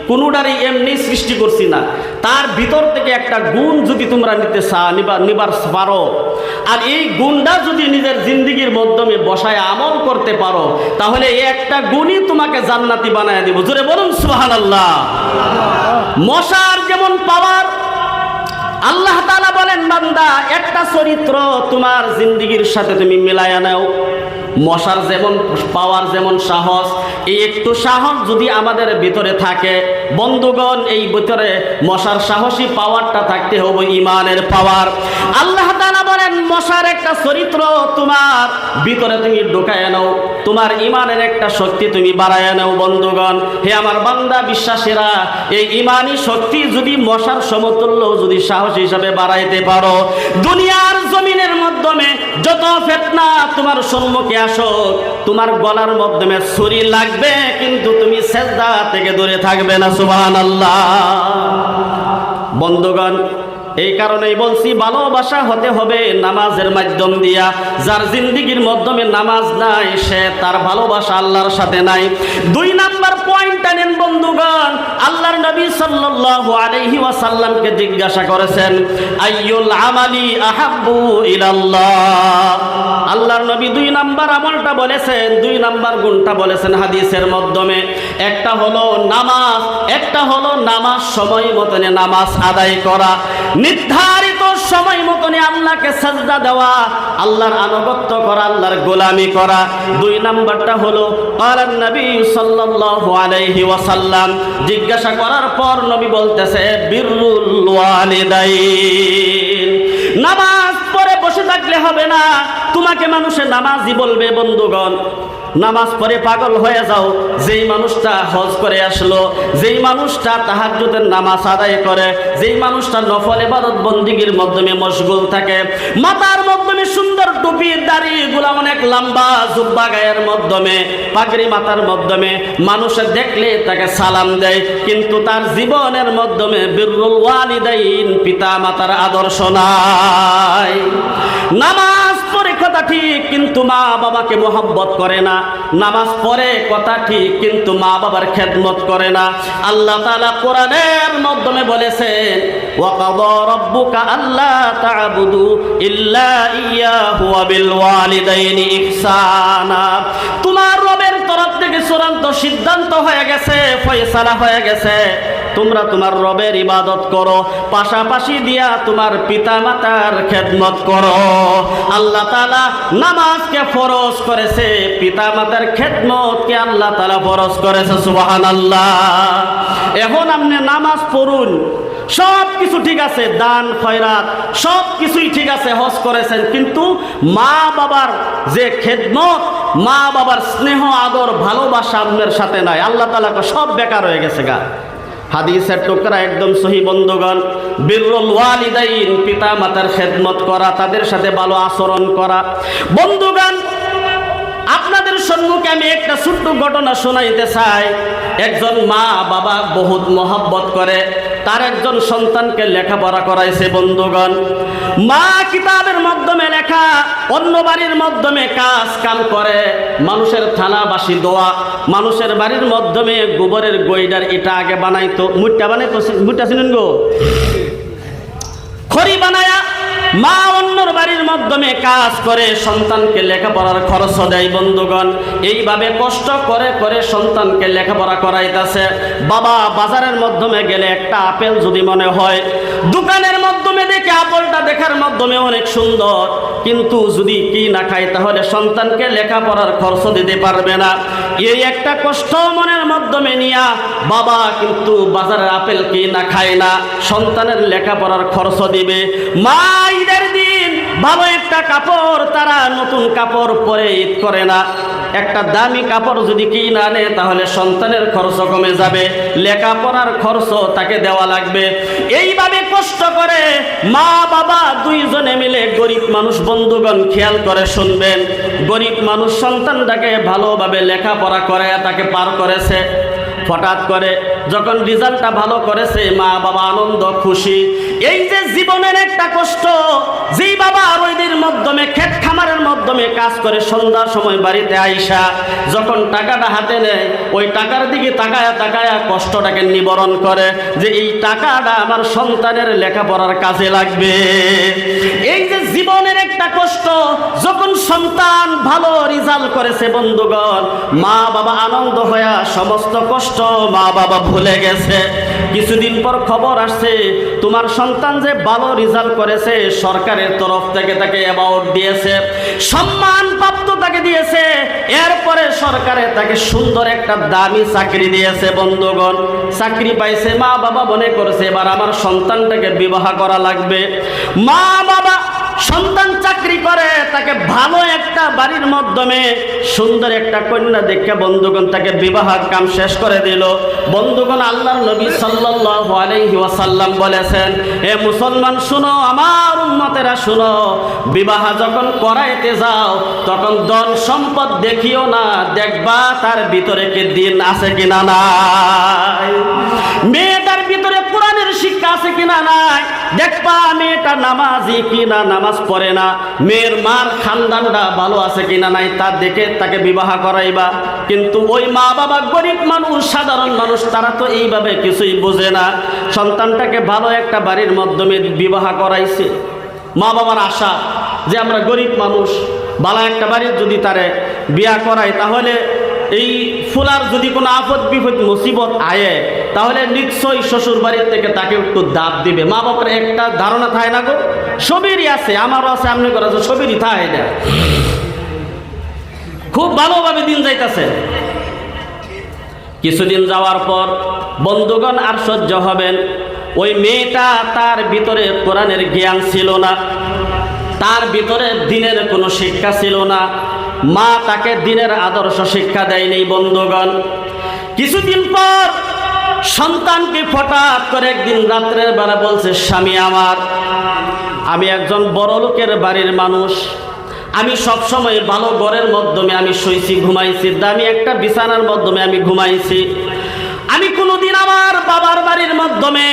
কোনোটারই এমনি সৃষ্টি করছি না। তার ভিতর থেকে একটা গুণ যদি তোমরা নিবার পারো, আর এই গুণটা যদি নিজের জিন্দিগির মাধ্যমে বসায় আমল করতে পারো, তাহলে এই একটা গুণই তোমাকে জান্নাতি বানায় দিব। জোরে বলুন সুবহানাল্লাহ। মশার যেমন পাওয়ার, আল্লাহ তাআলা বলেন, বান্দা একটা চরিত্র তোমার জিন্দিগির সাথে তুমি মিলায়া নাও, মশার যেমন পাওয়ার যেমন সাহস, এই একটু সাহস যদি আমাদের ভিতরে থাকে বন্ধুগণ, এই ভিতরে মশার সাহসী পাওয়ারটা থাকতে হবে ঈমানের পাওয়ার। আল্লাহ তাআলা বলেন মশার একটা চরিত্র তোমার ভিতরে তুমি ঢুকায় নাও, তোমার ঈমানের একটা শক্তি তুমি বাড়ায় নাও। বন্ধুগণ, হে আমার বান্দা বিশ্বাসীরা, এই ঈমানি শক্তি যদি মশার সমতুল্য যদি সাহস হিসাবে বাড়াইতে পারো, দুনিয়ার জমিনের মাধ্যমে যত ফিতনা তোমার সম্মুখে আসো, তোমার গলার মাধ্যমে ছুরি লাগবে কিন্তু তুমি সিজদা থেকে দূরে থাকবে না। সুবহানাল্লাহ। বন্ধুগণ, এই কারণেই বলছি ভালোবাসা হতে হবে নামাজের মাধ্যম দিয়া। যার জিন্দিগির মাধ্যমে নামাজ নাই সে তার ভালোবাসা আল্লাহর সাথে নাই। 2 নাম্বার পয়েন্টটা নেন বন্ধুগণ, আল্লাহর নবী সাল্লাল্লাহু আলাইহি ওয়াসাল্লামকে জিজ্ঞাসা করেছেন আইয়ুল আমালি আহাব্বু ইলাল্লাহ। আল্লাহর নবী 2 নাম্বার আমলটা বলেছেন, 2 নাম্বার গুণটা বলেছেন হাদিসের মাধ্যমে। একটা হলো নামাজ, একটা হলো নামাজ সময় মতনে নামাজ আদায় করা, নির্ধারিত সময় মতনে আল্লাহকে সাজদা দেওয়া, আল্লাহর আনুগত্য করা, আল্লাহর গোলামি করা। 2 নাম্বারটা হলো ক্বালান নবী সাল্লাল্লাহু আলাইহি ওয়াসাল্লাম, জিজ্ঞাসা করার পর নবী বলতেছে বিররুল ওয়ালিদাইন। নামাজ পড়ে বসে থাকলে হবে না, তোমাকে মানুষে নামাজি বলবে। বন্ধুগণ, নামাজ পড়ে পাগল হয়ে যাও, যেই মানুষটা হজ করে আসলো, যেই মানুষটা তাহাজ্জুদের নামাজ আদায় করে, যেই মানুষটা নফল ইবাদত বন্দিগির মাধ্যমে মশগুল থাকে, মাথার মাধ্যমে সুন্দর টুপি দাড়িগুলো অনেক লম্বা, জুব্বা গায়ের মাধ্যমে, পাগড়ি মাথার মাধ্যমে, মানুষে দেখলে তাকে সালাম দেয়, কিন্তু তার জীবনের মাধ্যমে বিররুল ওয়ালিদাইন পিতা মাতার আদর্শ নাই। নামাজ পড়ে কথা ঠিক কিন্তু মা বাবাকে মোহাব্বত করে না, নামাজ পড়ে কথা ঠিক কিন্তু মা বাবার খেদমত করে না। আল্লাহ তাআলা কোরআনের মাধ্যমে বলেছেন ওয়াকাদা রাব্বুকা আল্লা তা'বুদু ইল্লা ইয়্যাহু ওয়া বিল ওয়ালিদাইনি ইহসানা। তোমার রবের তরফ থেকে চূড়ান্ত সিদ্ধান্ত হয়ে গেছে, ফয়সালা হয়ে গেছে, তোমরা তোমার রবের ইবাদত করো, পাশাপাশি দিয়া তোমার পিতা মাতার খেদমত করো। আল্লাহ তাআলা নামাজকে ফরজ করেছে, পিতা মাতার খেদমতকে আল্লাহ তাআলা ফরজ করেছে। সুবহানাল্লাহ। এখন আপনি নামাজ পড়ুন, সব কিছু ঠিক আছে, দান খয়রাত সব কিছুই ঠিক আছে, হজ করেছেন, কিন্তু মা বাবার যে খেদমত, মা বাবার স্নেহ আদর ভালোবাসা আপনার সাথে নাই। আল্লাহ তাআলা সব বেকার হয়ে গেছে গা। হাদিসের টুকরা একদম সহি বন্ধুগণ, বিররুল ওয়ালিদাইন পিতা মাতার খেদমত করা, তাদের সাথে ভালো আচরণ করা। বন্ধুগণ, আপনাদের সম্মুখে আমি একটা ছোট্ট ঘটনা শোনাইতে চাই। একজন মা বাবা বহুত মহব্বত করে, তার একজন সন্তানকে লেখাপড়া করাইছে। বন্ধুগণ, মা কিতাবের মাধ্যমে লেখা, অন্য বাড়ির মাধ্যমে কাজ কাম করে, মানুষের থালা বাসি দোয়া, মানুষের বাড়ির মাধ্যমে গোবরের গইডার এটা আগে বানাইতো, মুট্টা বানাইতো, মুট্টা চিনেন গো, খড়ি বানায়া মা অন্যর বাড়ির মাধ্যমে কাজ করে সন্তানকে লেখাপড়ার খরচ দেয়। বন্ধুগণ, এইভাবে কষ্ট করে করে সন্তানকে লেখাপড়া করাইতেছে। বাবা বাজারের মাধ্যমে গেলে একটা আপেল যদি মনে হয়, দোকানের মাধ্যমে দেখে আপেলটা দেখার মাধ্যমে অনেক সুন্দর, কিন্তু যদি কি না খায় তাহলে সন্তানকে লেখাপড়ার খরচ দিতে পারবে না। এই একটা কষ্ট মনের মাধ্যমে নিয়া বাবা কিন্তু বাজারের আপেল কি না খায় না, সন্তানের লেখাপড়ার খরচ দিবে। মা ঈদের দিন ভালো একটা কাপড়, তারা নতুন কাপড় পরে ঈদ করে না, একটা দামি কাপড় যদি কি না আনে তাহলে সন্তানের খরচ কমে যাবে, লেখাপড়ার খরচ তাকে দেওয়া লাগবে। এইভাবে কষ্ট করে মা বাবা দুইজনে মিলে, গরিব মানুষ বন্ধুগণ খেয়াল করে শুনবেন, গরিব মানুষ সন্তানটাকে ভালোভাবে লেখাপড়া করে তাকে পার করেছে। হঠাৎ করে যখন রেজাল্টটা ভালো করেছে, মা বাবা আনন্দ খুশি। এই যে জীবনের একটা কষ্ট, যেই বাবা রোদের মাধ্যমে ক্ষেত খামারের মাধ্যমে কাজ করে সন্ধ্যার সময় বাড়িতে আইসা যখন টাকাটা হাতে নেয়, ওই টাকার দিকে তাকায়া তাকায়া কষ্টটাকে নিবারণ করে যে এই টাকাটা আমার সন্তানের লেখাপড়ার কাজে লাগবে। এই যে জীবনের একটা কষ্ট, যখন সন্তান ভালো রেজাল্ট করেছে বন্ধুগণ, মা বাবা আনন্দ হইয়া সমস্ত কষ্ট মা বাবা ভুলে গেছে। কিছুদিন পর খবর আসছে তোমার সন্তান যে ভালো রেজাল্ট করেছে, সরকারের তরফ থেকে তাকে অ্যাওয়ার্ড দিয়েছে, সম্মান প্রাপ্ত তাকে তাকে দিয়েছে, এরপরে সরকারে তাকে সুন্দর একটা দামি চাকরি দিয়েছে। বন্ধুগণ, চাকরি পাইছে, মা বাবা মনে করেছে এবার আমার সন্তানটাকে বিবাহ করা লাগবে। মা বাবা সন্তান চাকরি করে, তাকে ভালো একটা বাড়ির মাধ্যমে সুন্দর একটা কন্যা দেখে বন্ধুগণ তাকে বিবাহের কাম শেষ করে দিল। বন্ধুগণ, আল্লাহর নবী সাল্লাল্লাহু আলাইহি ওয়াসাল্লাম বলেছেন, হে মুসলমান শুনো, আমার উম্মতেরা শুনো, বিবাহ যখন করাইতে যাও তখন ধন সম্পদ দেখিও না, দেখবা তার ভিতরে কি দিন আছে কিনা নাই, মেয়েটার ভিতরে কোরআনের শিক্ষা আছে কিনা নাই, দেখবা মেয়েটা নামাজি কিনা, নামাজ পড়ে না, মেয়ের মার খানদানটা ভালো আছে কিনা নাই, তা দেখে তাকে বিবাহ করাইবা। কিন্তু ওই মা বাবা গরিব মানুষ, সাধারণ মানুষ, তারা তো এইভাবে কিছুই বোঝে না। সন্তানটাকে ভালো একটা বাড়ির মাধ্যমে বিবাহ করাইছে। মা বাবার আশা যে আমরা গরিব মানুষ, ভালো একটা বাড়ির যদি তারে বিয়া করাই তাহলে এই ফুলার যদি কোনো আপদ বিপদ মুসিবত আয়ে তাহলে নিশ্চয়ই শ্বশুর বাড়ির থেকে তাকে একটু দাব দিবে। মা বাবার একটা ধারণা থাকে না গো, সবেরই আছে, আমারও আছে, আপনি করা আছে, সবেরই থাকে না। খুব ভালোভাবে দিন যাইতেছে। কিছুদিন যাওয়ার পর বন্ধুগণ আর সহ্য হবেন, ওই মেয়েটা, তার ভিতরে কোরআনের জ্ঞান ছিল না, তার ভিতরে দিনের কোনো শিক্ষা ছিল না, মা তাকে দিনের আদর্শ শিক্ষা দেয়নি। বন্ধুগণ, কিছুদিন পর সন্তানকে হঠাৎ করে একদিন রাত্রের বেলা বলছে, স্বামী আমার, আমি একজন বড় লোকের বাড়ির মানুষ, আমি সবসময় ভালো ঘরের মাধ্যমে আমি শুয়েছি, ঘুমাইছি, দামি একটা বিছানার মাধ্যমে আমি ঘুমাইছি, আমি কোনোদিন আমার বাবার বাড়ির মাধ্যমে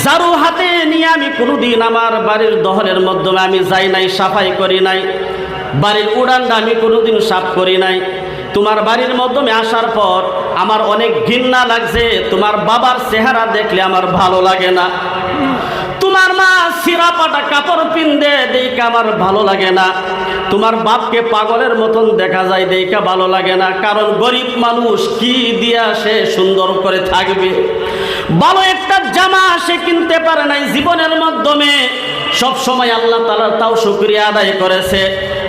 ঝাড়ু হাতে নিয়ে আমি কোনোদিন আমার বাড়ির দহরের মাধ্যমে আমি যাই নাই, সাফাই করি নাই, বাড়ির উড়ানটা আমি কোনোদিন সাফ করি নাই। তোমার বাড়ির মাধ্যমে আসার পর আমার অনেক ঘৃণা লাগছে, তোমার বাবার চেহারা দেখলে আমার ভালো লাগে না, তোমার মা সিরাপাটা কাপড় পিন্দে দেখে আমার ভালো লাগে না, তোমার বাপকে পাগলের মতন দেখা যায় দেখে ভালো লাগে না। কারণ গরিব মানুষ কি দিয়া সে সুন্দর করে থাকবে, ভালো একটা জামা সে কিনতে পারে নাই জীবনের মাধ্যমে। সব সময় আল্লাহ তাআলার তাও শুকরিয়া আদায় করেছে।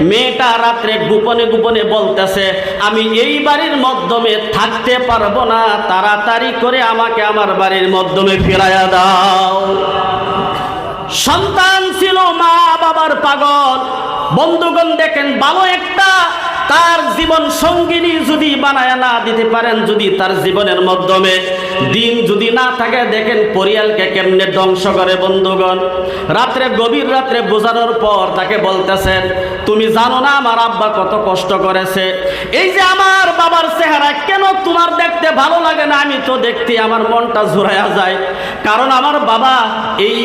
মেয়েটা রাত্রে গোপনে গোপনে বলতেছে, আমি এই বাড়ির মাধ্যমে থাকতে পারবো না, তাড়াতাড়ি করে আমাকে আমার বাড়ির মাধ্যমে ফিরাইয়া দাও। সন্তান ছিল মা বাবার পাগল। বন্ধুগণ দেখেন, ভালো একটা তার জীবন সঙ্গিনী যদি বানায় না দিতে পারেন, যদি তার জীবনের মাধ্যমে দিন যদি না থাকে, দেখেন পরিয়ালকে কেমনে ধ্বংস করে। বন্ধুগণ, রাত্রে গভীর রাত্রে বোঝানোর পর তাকে বলতেছেন, তুমি জানো না আমার আব্বা কত কষ্ট করেছে, এই যে আমার বাবার চেহারা কেন তোমার দেখতে ভালো লাগে না, আমি তো দেখতে আমার মনটা ঝুরাইয়া যায়, কারণ আমার বাবা এই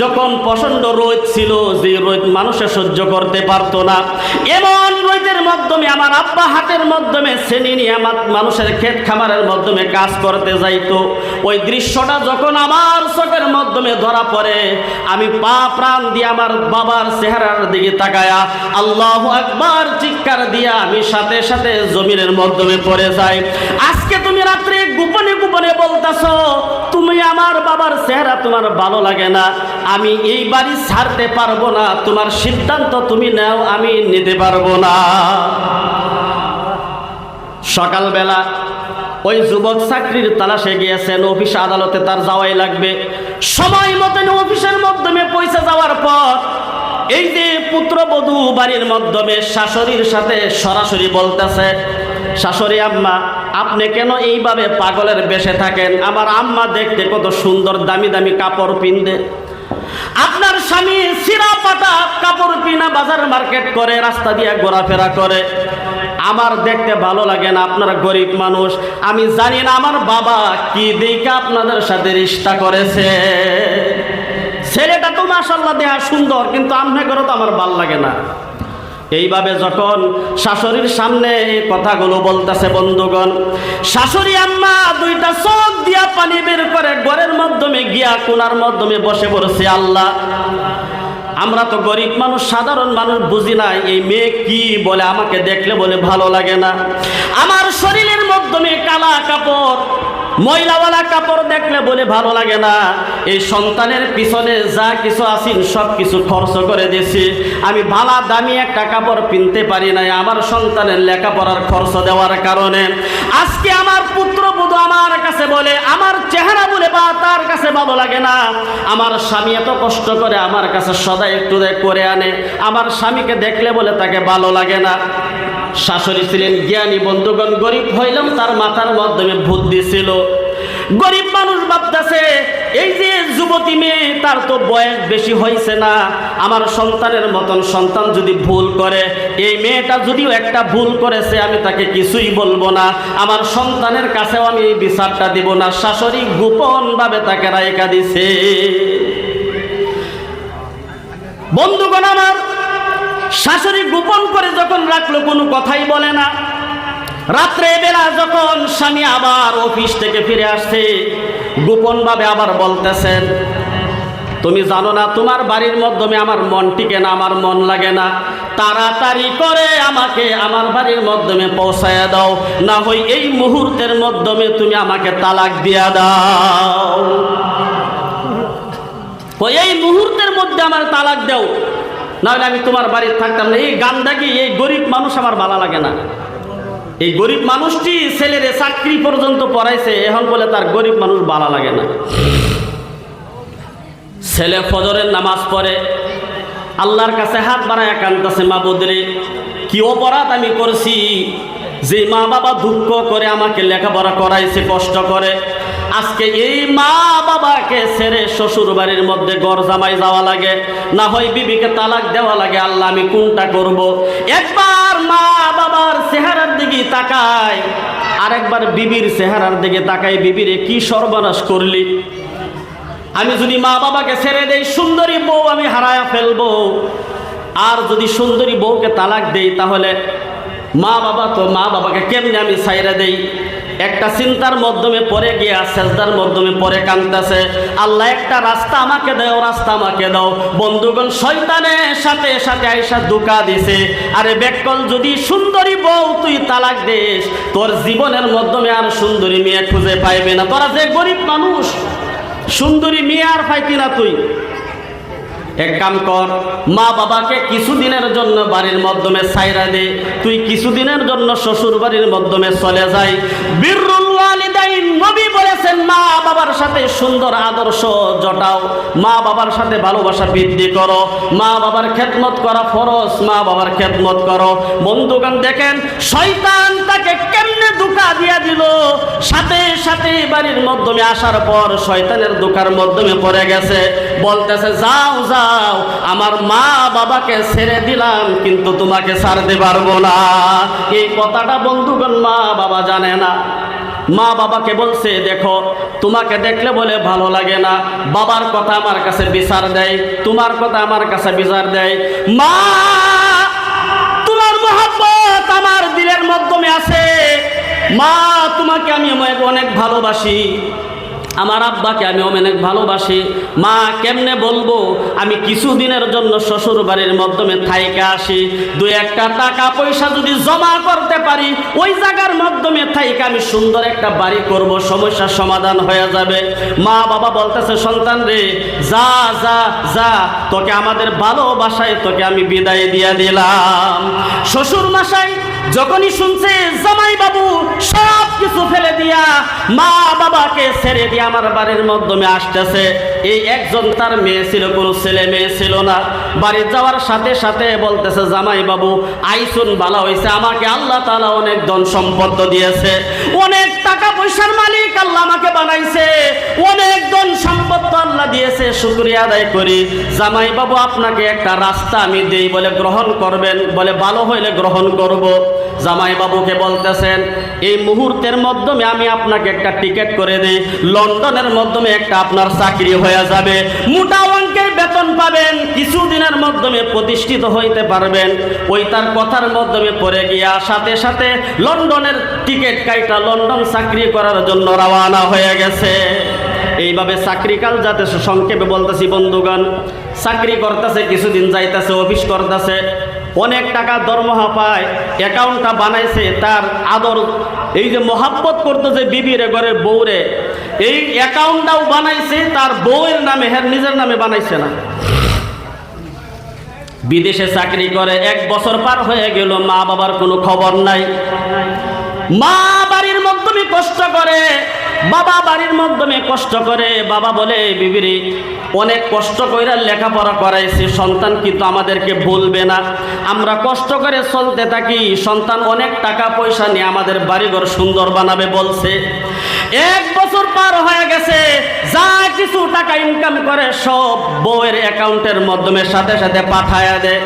যখন প্রচণ্ড রোদ ছিল, যে রোদ মানুষে সহ্য করতে পারতো না, এমন রোদের মাধ্যমে আমার আব্বা হাতের মাধ্যমে শ্রেণী নিয়ে আমার মানুষের ক্ষেত খামারের মাধ্যমে কাজ করতে যাইতো। ওই দৃশ্যটা যখন আমার চোখের মাধ্যমে ধরা পড়ে, আমি পা প্রাণ দিয়ে আমার বাবার চেহারার দিকে তাকায়া আল্লাহু আকবার চিৎকার দিয়া আমি সাথে সাথে জমিনের মাধ্যমে পড়ে যাই। আজকে তুমি রাত্রে গোপনে গোপনে বলতাছো তুমি আমার বাবার চেহারা তোমার ভালো লাগে না, আমি এই বাড়ি ছাড়তে পারবো না, তোমার সিদ্ধান্ত তুমি নাও, আমি নিতে পারবো না। সকালবেলা ওই যুবক চাকরির তালাশে গিয়েছেন, অফিস আদালতে তার যাওয়াই লাগবে। সময় মতন অফিসের মাধ্যমে পয়সা যাওয়ার পর এই যে পুত্রবধূ বাড়ির মাধ্যমে শাশুড়ির সাথে সরাসরি বলতেছে, শাশুড়ি আম্মা আপনি কেন এইভাবে পাগলের বেশে থাকেন, আমার আম্মা দেখতে কত সুন্দর দামি দামি কাপড় পিনদে, আপনার স্বামী সিরা পাটা কাপড় পিনা বাজার মার্কেট করে, রাস্তা দিয়ে ঘোরাফেরা করে, আমার দেখতে ভালো লাগে না, আপনারা গরিব মানুষ, আমি জানি না আমার বাবা কি দেখে আপনাদের সাথে রিশতা করেছে, ছেলেটা তো মাশাআল্লাহ দেহা সুন্দর, কিন্তু আপনাদেরও তো আমার ভাল লাগে না। এইভাবে যখন শাশুড়ির সামনে এই কথাগুলো বলতেছে, বন্ধুগণ, শাশুড়ি আম্মা দুইটা চোখ দিয়া পানি বের করে ঘরের মাধ্যমে গিয়া কোনার মাধ্যমে বসে পড়ছে। আল্লাহ, আমরা তো গরিব মানুষ, সাধারণ মানুষ, বুঝি না এই মেয়ে কি বলে, আমাকে দেখলে বলে ভালো লাগে না, আমার শরীরের মাধ্যমে কালা কাপড়, ময়লাওয়ালা কাপড় দেখলে বলে ভালো লাগে না। এই সন্তানের পিছনে যা কিছু আসিন সব কিছু খরচ করে দিয়েছি, আমি ভালো দামি একটা কাপড় কিনতে পারি নাই আমার সন্তানের লেখাপড়ার খরচ দেওয়ার কারণে। আজকে আমার পুত্রবধূ আমার কাছে বলে আমার চেহারা বলে বা তার কাছে ভালো লাগে না। আমার স্বামী এত কষ্ট করে আমার কাছে সদা একটু করে আনে, আমার স্বামীকে দেখলে বলে তাকে ভালো লাগে না। শাশুড়ি ছিলেন জ্ঞানী বন্ধুগণ, গরিব হইলাম তার মাথার মাধ্যমে বুদ্ধি ছিল। গরিব মানুষ ভাবতেছে এই যে যুবতী মেয়ে তার তো বয়স বেশি হয়েছে না, আমার সন্তানের মতন সন্তান যদি ভুল করে, এই মেয়েটা যদিও একটা ভুল করেছে আমি তাকে কিছুই বলবো না, আমার সন্তানের কাছেও আমি এই বিচারটা দিব না। শাশুড়ি গোপন ভাবে তাকে রাইখা দিছে। বন্ধুগণ আমার, শাশুড়ি গোপন করে যখন রাখলো কোনো কথাই বলে না। রাত্রে বেলা যখন স্বামী আবার অফিস থেকে ফিরে আসছে, গোপন ভাবে আবার বলতেছেন তুমি জানো না তোমার বাড়ির মাধ্যমে আমার মন টিকে না, আমার মন লাগে না, তাড়াতাড়ি করে আমাকে আমার বাড়ির মাধ্যমে পৌঁছায়া দাও, না হয় এই মুহূর্তের মাধ্যমে তুমি আমাকে তালাক দিয়া দাও, এই মুহূর্তের মধ্যে আমার তালাক দাও, নাহলে আমি তোমার বাড়িতে থাকতাম না। এই গান্ডাকি এই গরিব মানুষ আমার ভালো লাগে না। এই গরিব মানুষটি ছেলেরে চাকরি পর্যন্ত পড়াইছে, এখন বলে তার গরিব মানুষ ভালো লাগে না। ছেলে ফজরের নামাজ পড়ে আল্লাহর কাছে হাত বাড়ায় কাঁদতেছে, মাবুদ রে কি অপরাধ আমি করছি যে মা বাবা দুঃখ করে আমাকে লেখাপড়া করাইছে কষ্ট করে, আজকে এই মা বাবাকে ছেড়ে শ্বশুর বাড়ির মধ্যে ঘর জামাই যাওয়া লাগে, না হয় বিবিকে তালাক দেওয়া লাগে। আল্লাহ আমি কোনটা করব? একবার মা বাবার চেহারার দিকে তাকাই, আরেকবার বিবির চেহারার দিকে তাকাই, বিবিরে কি সর্বনাশ করলি। আমি যদি মা বাবাকে ছেড়ে দেই সুন্দরী বউ আমি হারায়া ফেলবো, আর যদি সুন্দরী বউকে তালাক দেই তাহলে মা বাবাকে কেমনে আমি ছাইরা দেই। একটা চিন্তার মাধ্যমে পড়ে গিয়া সেজদার মাধ্যমে পড়ে কাঁদতেছে, আল্লাহ একটা রাস্তা আমাকে দাও, রাস্তা আমাকে দাও। বন্ধুগণ শয়তানের সাথে সাথে আইসা ধোঁকা দিছে, আরে বেকল যদি সুন্দরী বউ তুই তালাক দিস তোর জীবনের মাধ্যমে আর সুন্দরী মেয়ে খুঁজে পাইবে না, তোরা যে গরিব মানুষ সুন্দরী মেয়ে আর পাইতি না তুই। এক কাম কর, মা বাবাকে কিছুদিনের জন্য বাড়ির মাধ্যমে ছাইরা দে, তুই কিছুদিনের জন্য শ্বশুর বাড়ির মাধ্যমে চলে যাই। বিররুল ওয়ালিদাইন নবী বলেছেন মা বাবার সাথে সুন্দর আদর্শ জটাও, মা বাবার সাথে ভালোবাসা বৃদ্ধি করো, মা বাবার খেদমত করা ফরজ, মা বাবার খেদমত করো। বন্ধুগণ দেখেন শয়তান তাকে কেমনে ধোঁকা দিয়া দিল, সাথে সাথে বাড়ির মাধ্যমে আসার পর শয়তানের ধোঁকার মাধ্যমে পড়ে গেছে, বলতেছে যাও যাও আমার মা বাবাকে ছেড়ে দিলাম কিন্তু তোমাকে ছাড়তে পারবো না। এই কথাটা বন্ধুগণ মা বাবা জানে না। মা বাবাকে বলছে দেখো তোমাকে দেখলে বলে ভালো লাগে না, বাবার কথা আমার কাছে বিচার দেয়, তোমার কথা আমার কাছে বিচার দেয়। মা তোমার মহব্বত আমার দিলের মাধ্যমে আছে, মা তোমাকে আমি অনেক ভালোবাসি, আমার আব্বাকে আমি অনেক ভালোবাসি। মা কেমনে বলবো আমি কিছুদিনের জন্য শ্বশুর বাড়ির মাধ্যমে থাইকে আসি, দুই একটা টাকা পয়সা যদি জমা করতে পারি ওই জায়গার মাধ্যমে থাইকে আমি সুন্দর একটা বাড়ি করব, সমস্যার সমাধান হয়ে যাবে। মা বাবা বলতেছে সন্তান রে যা যা যা, তোকে আমাদের ভালোবাসায় তোকে আমি বিদায় দিয়ে দিলাম। শ্বশুর মশাই যখনই শুনছে জামাই বাবু সব কিছু ফেলে দিয়া মা বাবাকে ছেড়ে দিয়ে আমার বাড়ির মাধ্যমে আসতেছে, এই একজন তার মেয়ে ছিল, কোনো ছেলে মেয়ে ছিল না। বাড়ি যাওয়ার সাথে সাথে বলতেছে জামাই বাবু আইসুন ভালো হয়েছে, আমাকে আল্লাহ তাআলা অনেক ধন সম্পদ দিয়েছে, অনেক টাকা পয়সার মালিক আল্লাহ আমাকে বানাইছে, অনেক ধন সম্পদ আল্লাহ দিয়েছে, শুকরিয়া আদায় করি। জামাই বাবু আপনাকে একটা রাস্তা আমি দেই, বলে গ্রহণ করবেন? বলে ভালো হইলে গ্রহণ করব। জামাই বাবুকে বলতেছেন এই মুহূর্তের মাধ্যমে আমি আপনাকে একটা টিকিট করে দিই, লন্ডনের মাধ্যমে একটা আপনার চাকরি হয়ে যাবে, মোটা অঙ্কের বেতন পাবেন, কিছুদিনের মাধ্যমে প্রতিষ্ঠিত হইতে পারবেন। ওই তার কথার মাধ্যমে পড়ে গিয়া সাথে সাথে লন্ডনের টিকিট কাইটা লন্ডন চাকরি করার জন্য রওনা হয়ে গেছে। এইভাবে চাকরিকাল যাতে সংক্ষেপে বলতেছি বন্ধুগণ, চাকরি করতেছে, কিছুদিন যাইতেছে, অফিস করতেছে, অনেক টাকা দরমহা পায়, অ্যাকাউন্টটা বানাইছে তার আদর, এই যে মোহাব্বত করতো যে বিবিরে ঘরের বউরে, এই অ্যাকাউন্টটাও বানাইছে তার বউয়ের নামে, হ্যাঁ নিজের নামে বানাইছে না। বিদেশে চাকরি করে 1 বছর পার হয়ে গেল, মা বাবার কোনো খবর নাই। মা বাড়ির মাধ্যমে কষ্ট করে, বাবা বাড়ির মাধ্যমে কষ্ট করে। বাবা বলে, বিবিরে অনেক কষ্ট কইরা লেখাপড়া করাইছি, সন্তান কিন্তু আমাদেরকে বলবে না, আমরা কষ্ট করে চলতে থাকি, সন্তান অনেক টাকা পয়সা নিয়ে আমাদের বাড়িঘর সুন্দর বানাবে বলছে। 1 বছর পার হয়ে গেছে, যা কিছু টাকা ইনকাম করে সব বউয়ের অ্যাকাউন্টের মাধ্যমে সাথে সাথে পাঠায়া দেয়।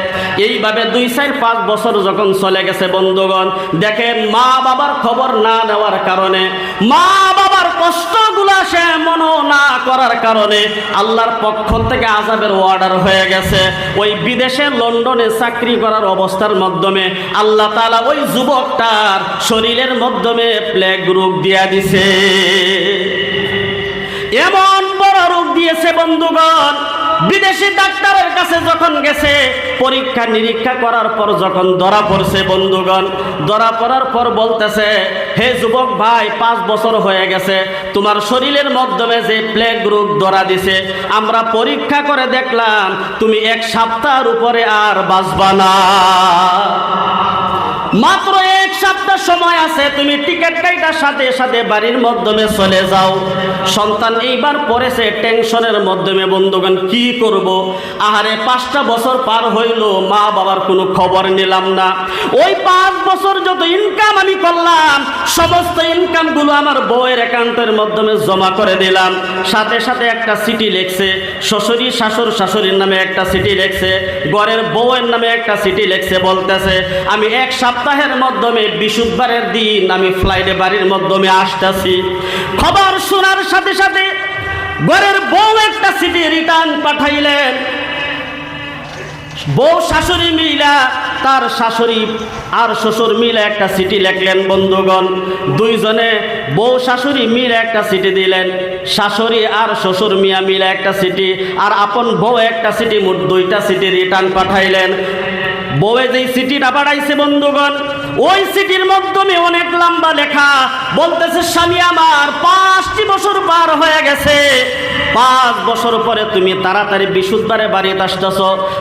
এইভাবে 2, 4, 5 বছর যখন চলে গেছে বন্ধুগণ, দেখেন মা বাবার খবর না নেওয়ার কারণে, মা বাবার কষ্টগুলা সে মনে না করার কারণে আল্লাহর পক্ষ থেকে আযাবের অর্ডার হয়ে গেছে। ওই বিদেশে লন্ডনে চাকরি করার অবস্থার মাধ্যমে আল্লাহ তাআলা ওই যুবকটার শরীরের মাধ্যমে প্লেগ রোগ দিয়া দিছে। এমন বড় রোগ দিয়েছে বন্ধুগণ, বিদেশি ডাক্তারের কাছে যখন গেছে, পরীক্ষা নিরীক্ষা করার পর যখন ধরা পড়ছে বন্ধুগণ, ধরা পড়ার পর বলতেছে, হে যুবক ভাই, 5 বছর হয়ে গেছে, তোমার শরীরের মাধ্যমে যে প্লেগ রোগ ধরা দিছে, আমরা পরীক্ষা করে দেখলাম তুমি 1 সপ্তাহের উপরে আর বাঁচবা না। মাত্র 1 সপ্তাহ সময় আছে, তুমি টিকিট কাটার সাথে সাথে বাড়ির মাধ্যমে চলে যাও। সন্তান এইবার পড়েছে টেনশনের মাধ্যমে বন্ধুগণ, কি করব? আহারে 5টা বছর পার হইল, মা বাবার কোনো খবর নিলাম না। ওই 5 বছর যত ইনকাম আমি করলাম, সমস্ত ইনকামগুলো আমার বউয়ের অ্যাকাউন্টের মাধ্যমে জমা করে দিলাম। সাথে সাথে একটা চিঠি লিখছে, শ্বশুরি শাশুড়ির নামে একটা চিঠি লিখছে, ঘরের বউয়ের নামে একটা চিঠি লিখছে, বলতেছে আমি 1 সপ্তাহের মাধ্যমে বৃহস্পতিবারের দিন আমি ফ্লাইটে বাড়ির মাধ্যমে আসতেছি। খবর শোনার সাথে সাথে ঘরের বউ একটা চিঠি রিটার্ন পাঠাইলেন। বউ শাশুড়ি মিলা, তার শাশুড়ি আর শ্বশুর মিলে একটা চিঠি লিখলেন বন্ধুগণ। দুইজনে বউ শাশুড়ি মিলে একটা চিঠি দিলেন, শাশুড়ি আর শ্বশুর মিয়া মিলে একটা চিঠি, আর আপন বউ একটা চিঠি, মোট 2টা চিঠি রিটার্ন পাঠাইলেন। বউয়ে যেই চিঠিটা পাঠাইছে বন্ধুগণ, ওই চিঠির মাধ্যমে অনেক লম্বা লেখা, বলতেছে স্বামী আমার 5টি বছর পার হয়ে গেছে, 5 বছর পরে তুমি তাড়াতাড়ি বৃহস্পতিবারে বাড়িতে আসতেছ,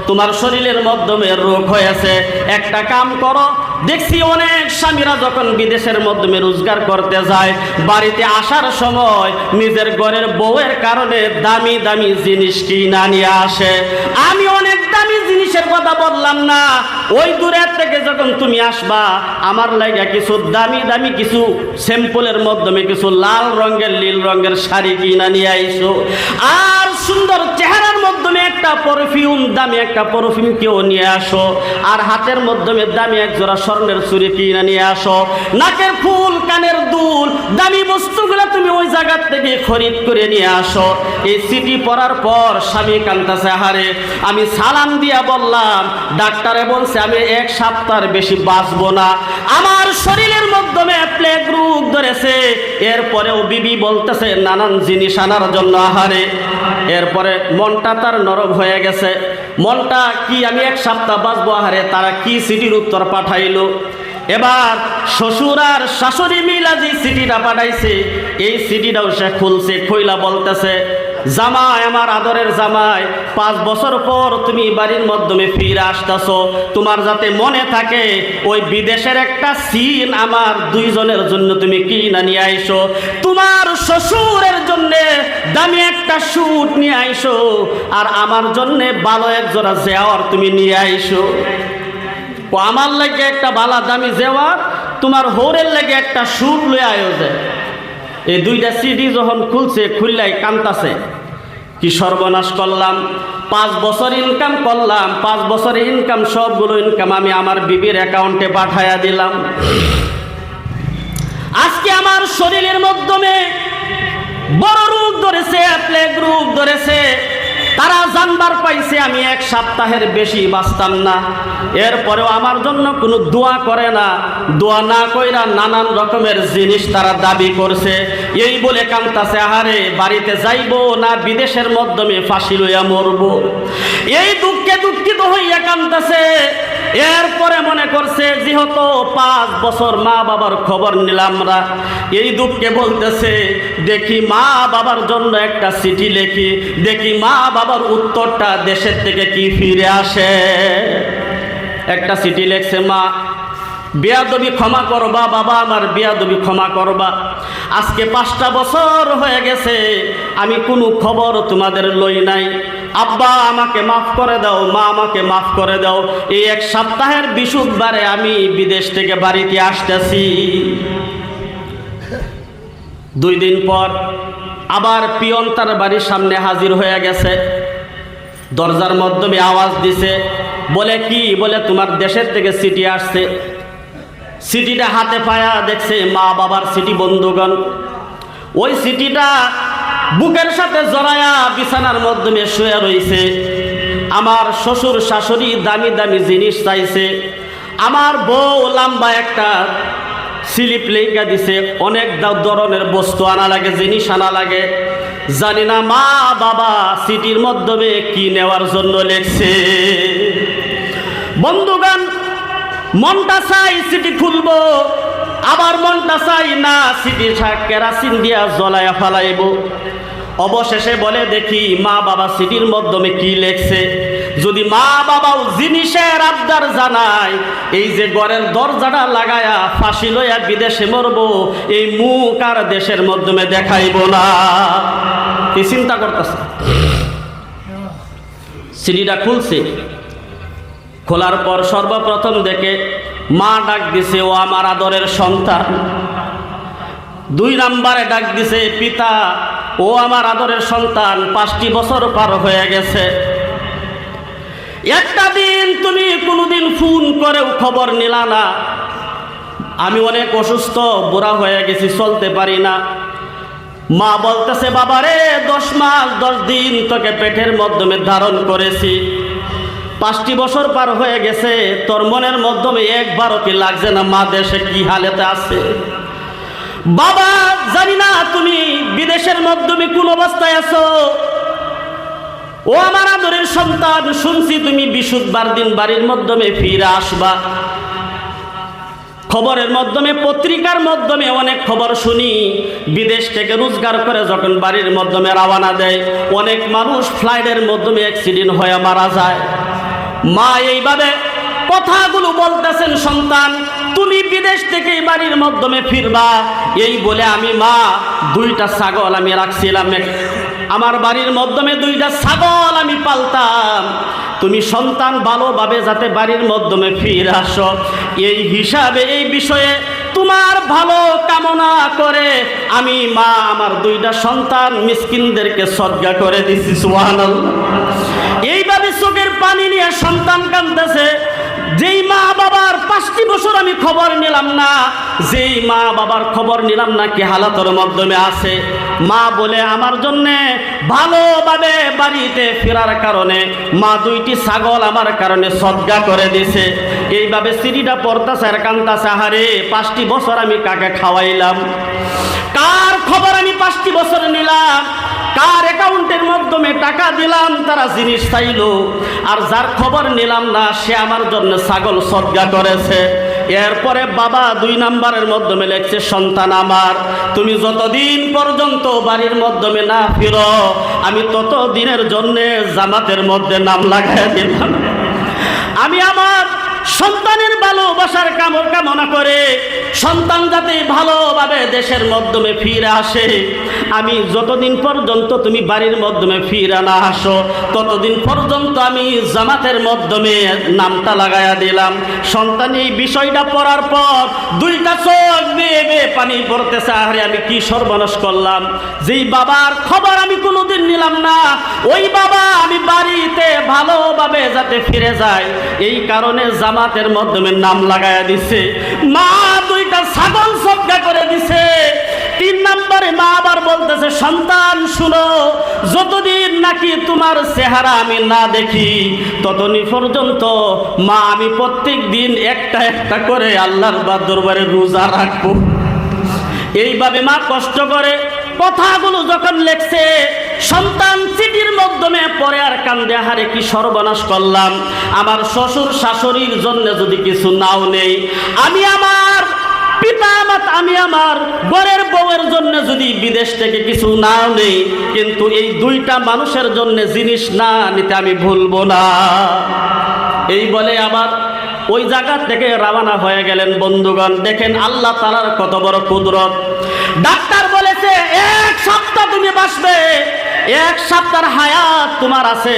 তোমার শরীরের মাধ্যমে রোগ হয়েছে, একটা কাম করো। দেখছি অনেক স্বামীরা যখন বিদেশের মাধ্যমে রোজগার করতে যায়, বাড়িতে আসার সময় নিজের ঘরের বউয়ের কারণে দামি দামি জিনিস কিনা নিয়ে আসে। আমি অনেক দামি জিনিসের কথা বললাম না, ওই দূরের থেকে যখন তুমি আসবা, আমার লাগা কিছু দামি দামি কিছু স্যাম্পলের মাধ্যমে কিছু লাল রঙের নীল রঙের শাড়ি কিনা নিয়ে আইসো, আর সুন্দর চেহারার মাধ্যমে একটা পারফিউম, দামি একটা পারফিউম কেউ নিয়ে আসো, আর হাতের মাধ্যমে দামি 1 জোড়া স্বর্ণের চুড়ি কিনে নিয়ে আসো, নাকের ফুল, কানের দুল, দামি বস্তুগুলো তুমি ওই জায়গা থেকে খরিদ করে নিয়ে আসো। এই চিঠি পড়ার পর স্বামী কান্তাছে, আহারে আমি সালাম দিয়া বললাম, ডাক্তারে বলছে আমি 1 সপ্তাহের বেশি বাঁচবো না, আমার শরীরের মাধ্যমে প্লেগ রোগ ধরেছে। এরপরেও বিবি বলতেছে নানান জিনিস আনার জন্য, আহারে। এরপরে মনটা তার নরম হয়ে গেছে, মনটা কি আমি 1 সপ্তাহ বাঁচবো, আহারে তারা কি চিঠির উত্তর পাঠাইলো। এবার শ্বশুর আর শাশুড়ি মিলা যে চিঠিটা পাঠাইছে, এই চিঠিটাও সে খুলছে, খুইলা বলতেছে, জামাই, আমার আদরের জামাই, 5 বছর পর তুমি বাড়ির মাধ্যমে ফিরে আসতেছো, তোমার যাতে মনে থাকে ওই বিদেশের একটা সিন আমার 2 জনের জন্য তুমি কিনা নিয়ে আইসো, তোমার শ্বশুরের জন্য দামি একটা স্যুট নিয়ে আইসো, আর আমার জন্য ভালো 1 জোড়া জেওয়ার তুমি নিয়ে আইসো। আমার লাগে একটা ভালো দামি জেওয়ার, তোমার হৌরের লাগে একটা স্যুট লয়ে আয়োজে। এই 2টা সিডি যখন খুলছে, খুললাই কান্তাছে, কি সর্বনাশ করলাম, 5 বছর ইনকাম করলাম, 5 বছরের ইনকাম সবগুলো ইনকাম আমি আমার বিবির অ্যাকাউন্টে পাঠাইয়া দিলাম। আজকে আমার শরীরের মাধ্যমে বড় রোগ ধরেছে, প্লেগ রোগ ধরেছে, তারা জানবার পাইছে আমি 1 সপ্তাহের বেশি বাঁচতাম না। এরপরেও আমার জন্য কোনো দোয়া করে না, দোয়া না কইরা নানান রকমের জিনিস তারা দাবি করছে। এই বলে কান্তাছে, আহারে বাড়িতে যাইবো না বিদেশের মাধ্যমে ফাঁসি লইয়া মরবো। এই দুঃখে দুঃখিত হইয়া কান্তাছে। এরপরে মনে করছে যেহেতু 5 বছর মা বাবার খবর নিলাম না, এই দুঃখে বলতেছে দেখি মা বাবার জন্য একটা চিঠি লিখি, দেখি মা বাবার উত্তরটা দেশের থেকে কি ফিরে আসে। একটা চিঠি লিখছে, মা বেয়াদবি ক্ষমা করবা, বাবা আমার বেয়াদবি ক্ষমা করবা, আজকে 5টা বছর হয়ে গেছে আমি কোনো খবর তোমাদের লই নাই, আব্বা আমাকে মাফ করে দাও, মা আমাকে মাফ করে দাও, এই 1 সপ্তাহের বৃহস্পতিবারে আমি বিদেশ থেকে বাড়িতে আসতেছি। 2 দিন পর আবার পিয়ন তার বাড়ির সামনে হাজির হয়ে গেছে, দরজার মাধ্যমে আওয়াজ দিছে, বলে কি, বলে তোমার দেশের থেকে চিঠি আসছে। চিঠিটা হাতে পায়া দেখছে মা বাবার চিঠি। বন্ধুগণ, ওই চিঠিটা বুকের সাথে জড়ায়া বিছানার মাধ্যমে শুয়ে রয়েছে। আমার শ্বশুর শাশুড়ি দামি দামি জিনিস চাইছে, আমার বউ লম্বা একটা স্লিপ লেখা দিছে, অনেক ধরনের বস্তু আনা লাগে, জিনিস আনা লাগে। জানি না মা বাবা চিঠির মাধ্যমে কি নেওয়ার জন্য লেখছে। বন্ধুগণ, মনটা চাই চিঠি খুলবো, আবার মনটা চাই না চিঠি কেরাসিন দিয়া জ্বলায়া ফালাইব। অবশেষে বলে দেখি মা বাবা চিঠির মাধ্যমে কি লেখছে। যদি মা বাবাও জিনিসের আবদার জানায়, এই যে ঘরের দরজাটা লাগায়া ফাঁসি লইয়া বিদেশে মরবো, এই মুখ আর দেশের মাধ্যমে দেখাইব না। কি চিন্তা করতেছে। চিঠিটা খুলছে, খোলার পর সর্বপ্রথম দেখে মা ডাক দিছে, ও আমার আদরের সন্তান। 2 নম্বরে ডাক দিছে, পিতা ও আমার আদরের সন্তান, 5টি বছর পার হয়ে গেছে, একটা দিন তুমি কোনোদিন ফোন করেও খবর নিলা না, আমি অনেক অসুস্থ, বুড়া হয়ে গেছি, চলতে পারি না। মা বলতেছে, বাবারে 10 মাস 10 দিন তোকে পেটের মাধ্যমে ধারণ করেছি, 5টি বছর পার হয়ে গেছে, তোর মনের মাধ্যমে একবারও কি লাগছে না মা দেশে কি হালেতে আছে? বাবা জানি না তুমি বিদেশের মাধ্যমে কোন অবস্থায় আছো, ও আমার আদরের সন্তান, শুনছি তুমি বৃহস্পতিবার দিন বাড়ির মাধ্যমে ফিরে আসবা। খবরের মাধ্যমে, পত্রিকার মাধ্যমে অনেক খবর শুনি, বিদেশ থেকে রোজগার করে যখন বাড়ির মাধ্যমে রওনা দেয়, অনেক মানুষ ফ্লাইটের মাধ্যমে অ্যাক্সিডেন্ট হয়ে মারা যায়। মা এইভাবে কথাগুলো বলতেছেন, সন্তান তুমি বিদেশ থেকে বাড়ির মাধ্যমে ফিরবা। এই বলে আমি মা 2টা ছাগল আমি রাখছিলাম, আমার বাড়ির মাধ্যমে 2টা ছাগল আমি পালতাম, তুমি সন্তান ভালোভাবে যাতে বাড়ির মাধ্যমে ফিরে আসো, এই হিসাবে এই বিষয়ে তোমার ভালো কামনা করে আমি মা আমার 2টা সন্তান মিসকিনদেরকে সদকা করে দিছি। সুবহানাল্লাহ। এইভাবে চোখের পানি নিয়ে সন্তান কাঁদতেছে। যেই মা বাবার 5টি বছর আমি খবর নিলাম না, যেই মা বাবার খবর নিলাম না কি হালাতের মাধ্যমে আছে, মা বলে আমার জন্যে ভালোভাবে বাড়িতে ফেরার কারণে মা 2টি ছাগল আমার কারণে সদকা করে দিছে। এইভাবে সিঁড়িটা পড়তাছে আর কান্তাছে, আহারে 5টি বছর আমি কাকে খাওয়াইলাম, কার খবর আমি 5টি বছর নিলাম, কার অ্যাকাউন্টের মাধ্যমে টাকা দিলাম তারা জিনিস চাইলো, আর যার খবর নিলাম না সে আমার জন্য ছাগল সদকা করেছে। এরপরে বাবা 2 নম্বরের মাধ্যমে লেখছে, সন্তান আমার তুমি যতদিন পর্যন্ত বাড়ির মাধ্যমে না ফিরো, আমি তত দিনের জন্য জামাতের মধ্যে নাম লাগাই দিলাম। আমি আমার সন্তানের ভালোবাসার কামনা করে সন্তান যাতে ভালোভাবে দেশের মাধ্যমে ফিরে আসে, আমি যতদিন পর্যন্ত তুমি বাড়ির মাধ্যমে ফিরে না আসো ততদিন পর্যন্ত আমি জামাতের মাধ্যমে নামটা লাগাইয়া দিলাম। সন্তান এই বিষয়টা পড়ার পর 2টা চোখ বেয়ে বেয়ে পানি পড়তেছে, আরে আমি কি সর্বনাশ করলাম, যেই বাবার খবর আমি কোনোদিন নিলাম না, ওই বাবা আমি বাড়িতে ভালোভাবে যাতে ফিরে যায় এই কারণে জামাতের মাধ্যমে নাম লাগাইয়া দিছে। মা 2টা ছাগল সদকা করে দিছে। 3 নম্বরে মা আবার বলতেছে, সন্তান শুনো, যতদিন নাকি তোমার চেহারা আমি না দেখি ততদিন পর্যন্ত মা আমি প্রত্যেক দিন একটা একটা করে আল্লাহর দরবারে রোজা রাখবো। এইভাবে মা কষ্ট করে কথাগুলো যখন লেখছে, সন্তান চিঠির মাধ্যমে পরে আর কান্দে, হারে কি সর্বনাশ করলাম, আমার শ্বশুর শাশুড়ির জন্য যদি কিছু নাও নেই, আমি আমার আমি আমার ঘরের বউয়ের জন্য যদি বিদেশ থেকে কিছু নাও নেই, কিন্তু এই দুইটা মানুষের জন্য জিনিস না নিতে আমি ভুলবো না। এই বলে আবার ওই জায়গা থেকে রওনা হয়ে গেলেন। বন্ধুগণ দেখেন আল্লাহ তাআলার কত বড় কুদরত। ডাক্তার বলেছে 1 সপ্তাহ তুমি বাঁচবে, 1 সপ্তাহ হায়াত তোমার আছে।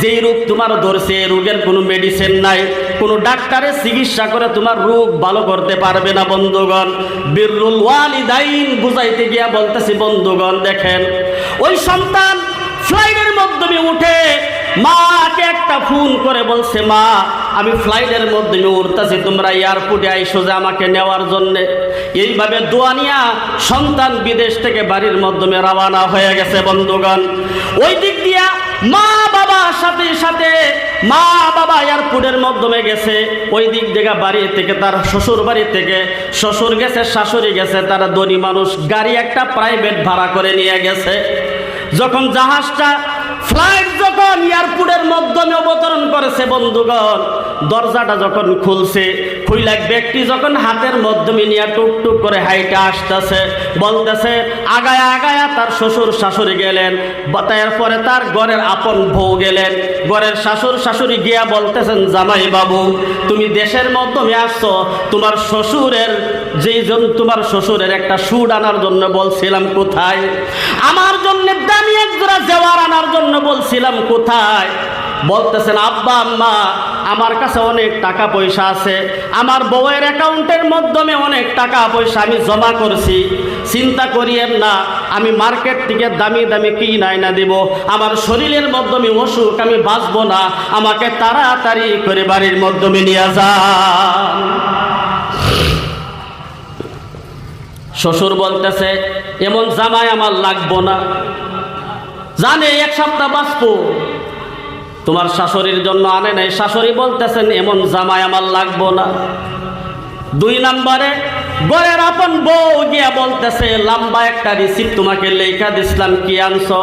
যেই রোগ তোমার ধরছে রোগের কোনো মেডিসিন নাই, কোনো ডাক্তারের চিকিৎসা করে তোমার রোগ ভালো করতে পারবে না। বন্ধুগণ বিররুল ওয়ালিদাইন বুঝাইতে গিয়া বলতেছি, বন্ধুগণ দেখেন ওই সন্তান ফ্লাইটের মাধ্যমে উঠে মাকে একটা ফোন করে বলছে, মা আমি ফ্লাইটের মাধ্যমে উঠতেছি, তোমরা এয়ারপোর্টে আইসো যে আমাকে নেওয়ার জন্য। এইভাবে দোয়া নিয়া সন্তান বিদেশ থেকে বাড়ির মাধ্যমে রওনা হয়ে গেছে। বন্ধুগণ ওই দিক দিয়া মা বাবা সাথে সাথে মা বাবা এয়ারপোর্টের মাধ্যমে গেছে, ওই দিক থেকে বাড়ি থেকে তার শ্বশুর বাড়ি থেকে শ্বশুর গেছে, শাশুড়ি গেছে, তারা ধনী মানুষ গাড়ি একটা প্রাইভেট ভাড়া করে নিয়ে গেছে। যখন জাহাজটা ফ্লাইট যখন এয়ারপোর্টের মাধ্যমে অবতরণ করেছে, বন্ধুগণ দরজাটা যখন খুলছে, খুইলা ব্যক্তি যখন হাতের মাধ্যমে নিয়ে টুকটুক করে হাইটে আসতেছে, বলতেছে আগায়া আগায়া তার শ্বশুর শাশুড়ি গেলেন, তারপরে তার ঘরের আপন বউ গেলেন। ঘরের শ্বশুর শাশুড়ি গিয়া বলতেছেন, জামাই বাবু তুমি দেশের মাধ্যমে আসছো, তোমার শ্বশুরের তোমার শ্বশুরের একটা সুট আনার জন্য বলছিলাম কোথায়, আমার জন্য দামি এক জোড়া জেওয়ার আনার জন্য বলছিলাম কোথায়। বলতেছেন আব্বা আম্মা আমার কাছে অনেক টাকা পয়সা আছে, আমার বউয়ের অ্যাকাউন্টের মাধ্যমে অনেক টাকা পয়সা আমি জমা করছি, চিন্তা করিয়েন না, আমি মার্কেট থেকে দামি দামি কিনাই না দিব, আমার শরীরের মাধ্যমে অসুখ, আমি বাঁচবো না, আমাকে তাড়াতাড়ি করে বাড়ির মাধ্যমে নিয়ে যান। শ্বশুর বলতেছে এমন জামাই আমার লাগবো না, জানে 1 সপ্তাহ বাঁচবো, তোমার শাশুড়ির জন্য আনে নাই। শাশুড়ি বলতেছেন এমন জামাই আমার লাগবো না। 2 নম্বরে ঘরের আপন বউ গিয়া বলতেছে, লম্বা একটা রিসিপ্ট তোমাকে লেখা দিছিলাম, কি আনছো?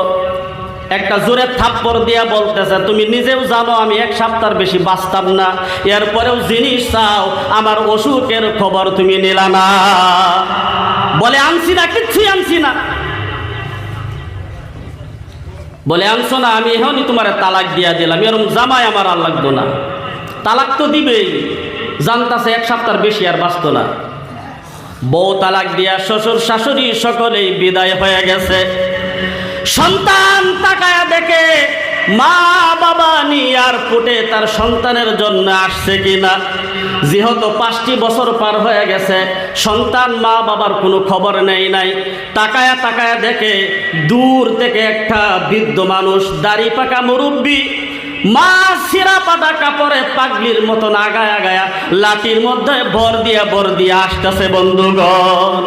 একটা জোরে থাপ্পড় দিয়া বলতেছে, তুমি নিজেও জানো আমি 1 সপ্তাহ বেশি বাঁচতাম না, এরপরেও জিনিস চাও, আমার অসুখের খবর তুমি নিলা না। বলে আনছি না, কিচ্ছুই আনছি না। বলে আনছো না, আমি এখনই তোমার তালাক দিয়া দিলাম, এরকম জামাই আমার আর লাগতো না। তালাক তো দিবেই, জানতাছে 1 সপ্তাহ বেশি আর বাঁচত না। বউ তালাক দিয়া শ্বশুর শাশুড়ি সকলেই বিদায় হয়ে গেছে। সন্তান তাকায়া দেখে মা বাবা এয়ারপোর্টে তার সন্তানের জন্য আসছে কিনা। যেহেতু 5টি বছর পার হয়ে গেছে, সন্তান মা বাবার কোনো খবর নেই নাই। তাকায়া তাকায়া দেখে দূর থেকে একটা বৃদ্ধ মানুষ, দাড়ি পাকা মুরব্বী, মা সিরা পাতা কাপড়ে পাগলির মতন আগায় আগায়া লাঠির মধ্যে ভর দিয়া আসতেছে। বন্ধুগণ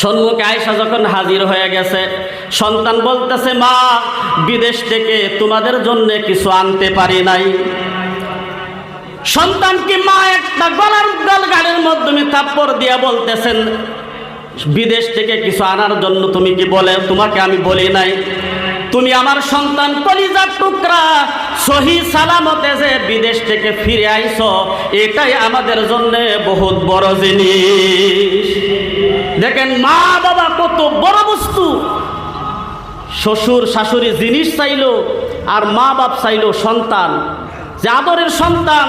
সম্মুখে আয়েশা যখন হাজির হয়ে গেছে, সন্তান বলতেছে, মা বিদেশ থেকে তোমাদের জন্য কিছু আনতে পারি নাই। সন্তানকে মা একটা গলার গালের মাধ্যমে থাপ্পড় দিয়া বলতেছেন, বিদেশ থেকে কিছু আনার জন্য তুমি কি বলে, তোমাকে আমি বলি নাই? তুমি আমার সন্তান কলিজার টুকরা সহি সালামতে যে বিদেশ থেকে ফিরে আইছো, এটাই আমাদের জন্য বহুত বড় জিনিস। দেখেন মা বাবা কত বড় বস্তু। শ্বশুর শাশুড়ি জিনিস চাইলো আর মা বাপ চাইলো সন্তান, যে আদরের সন্তান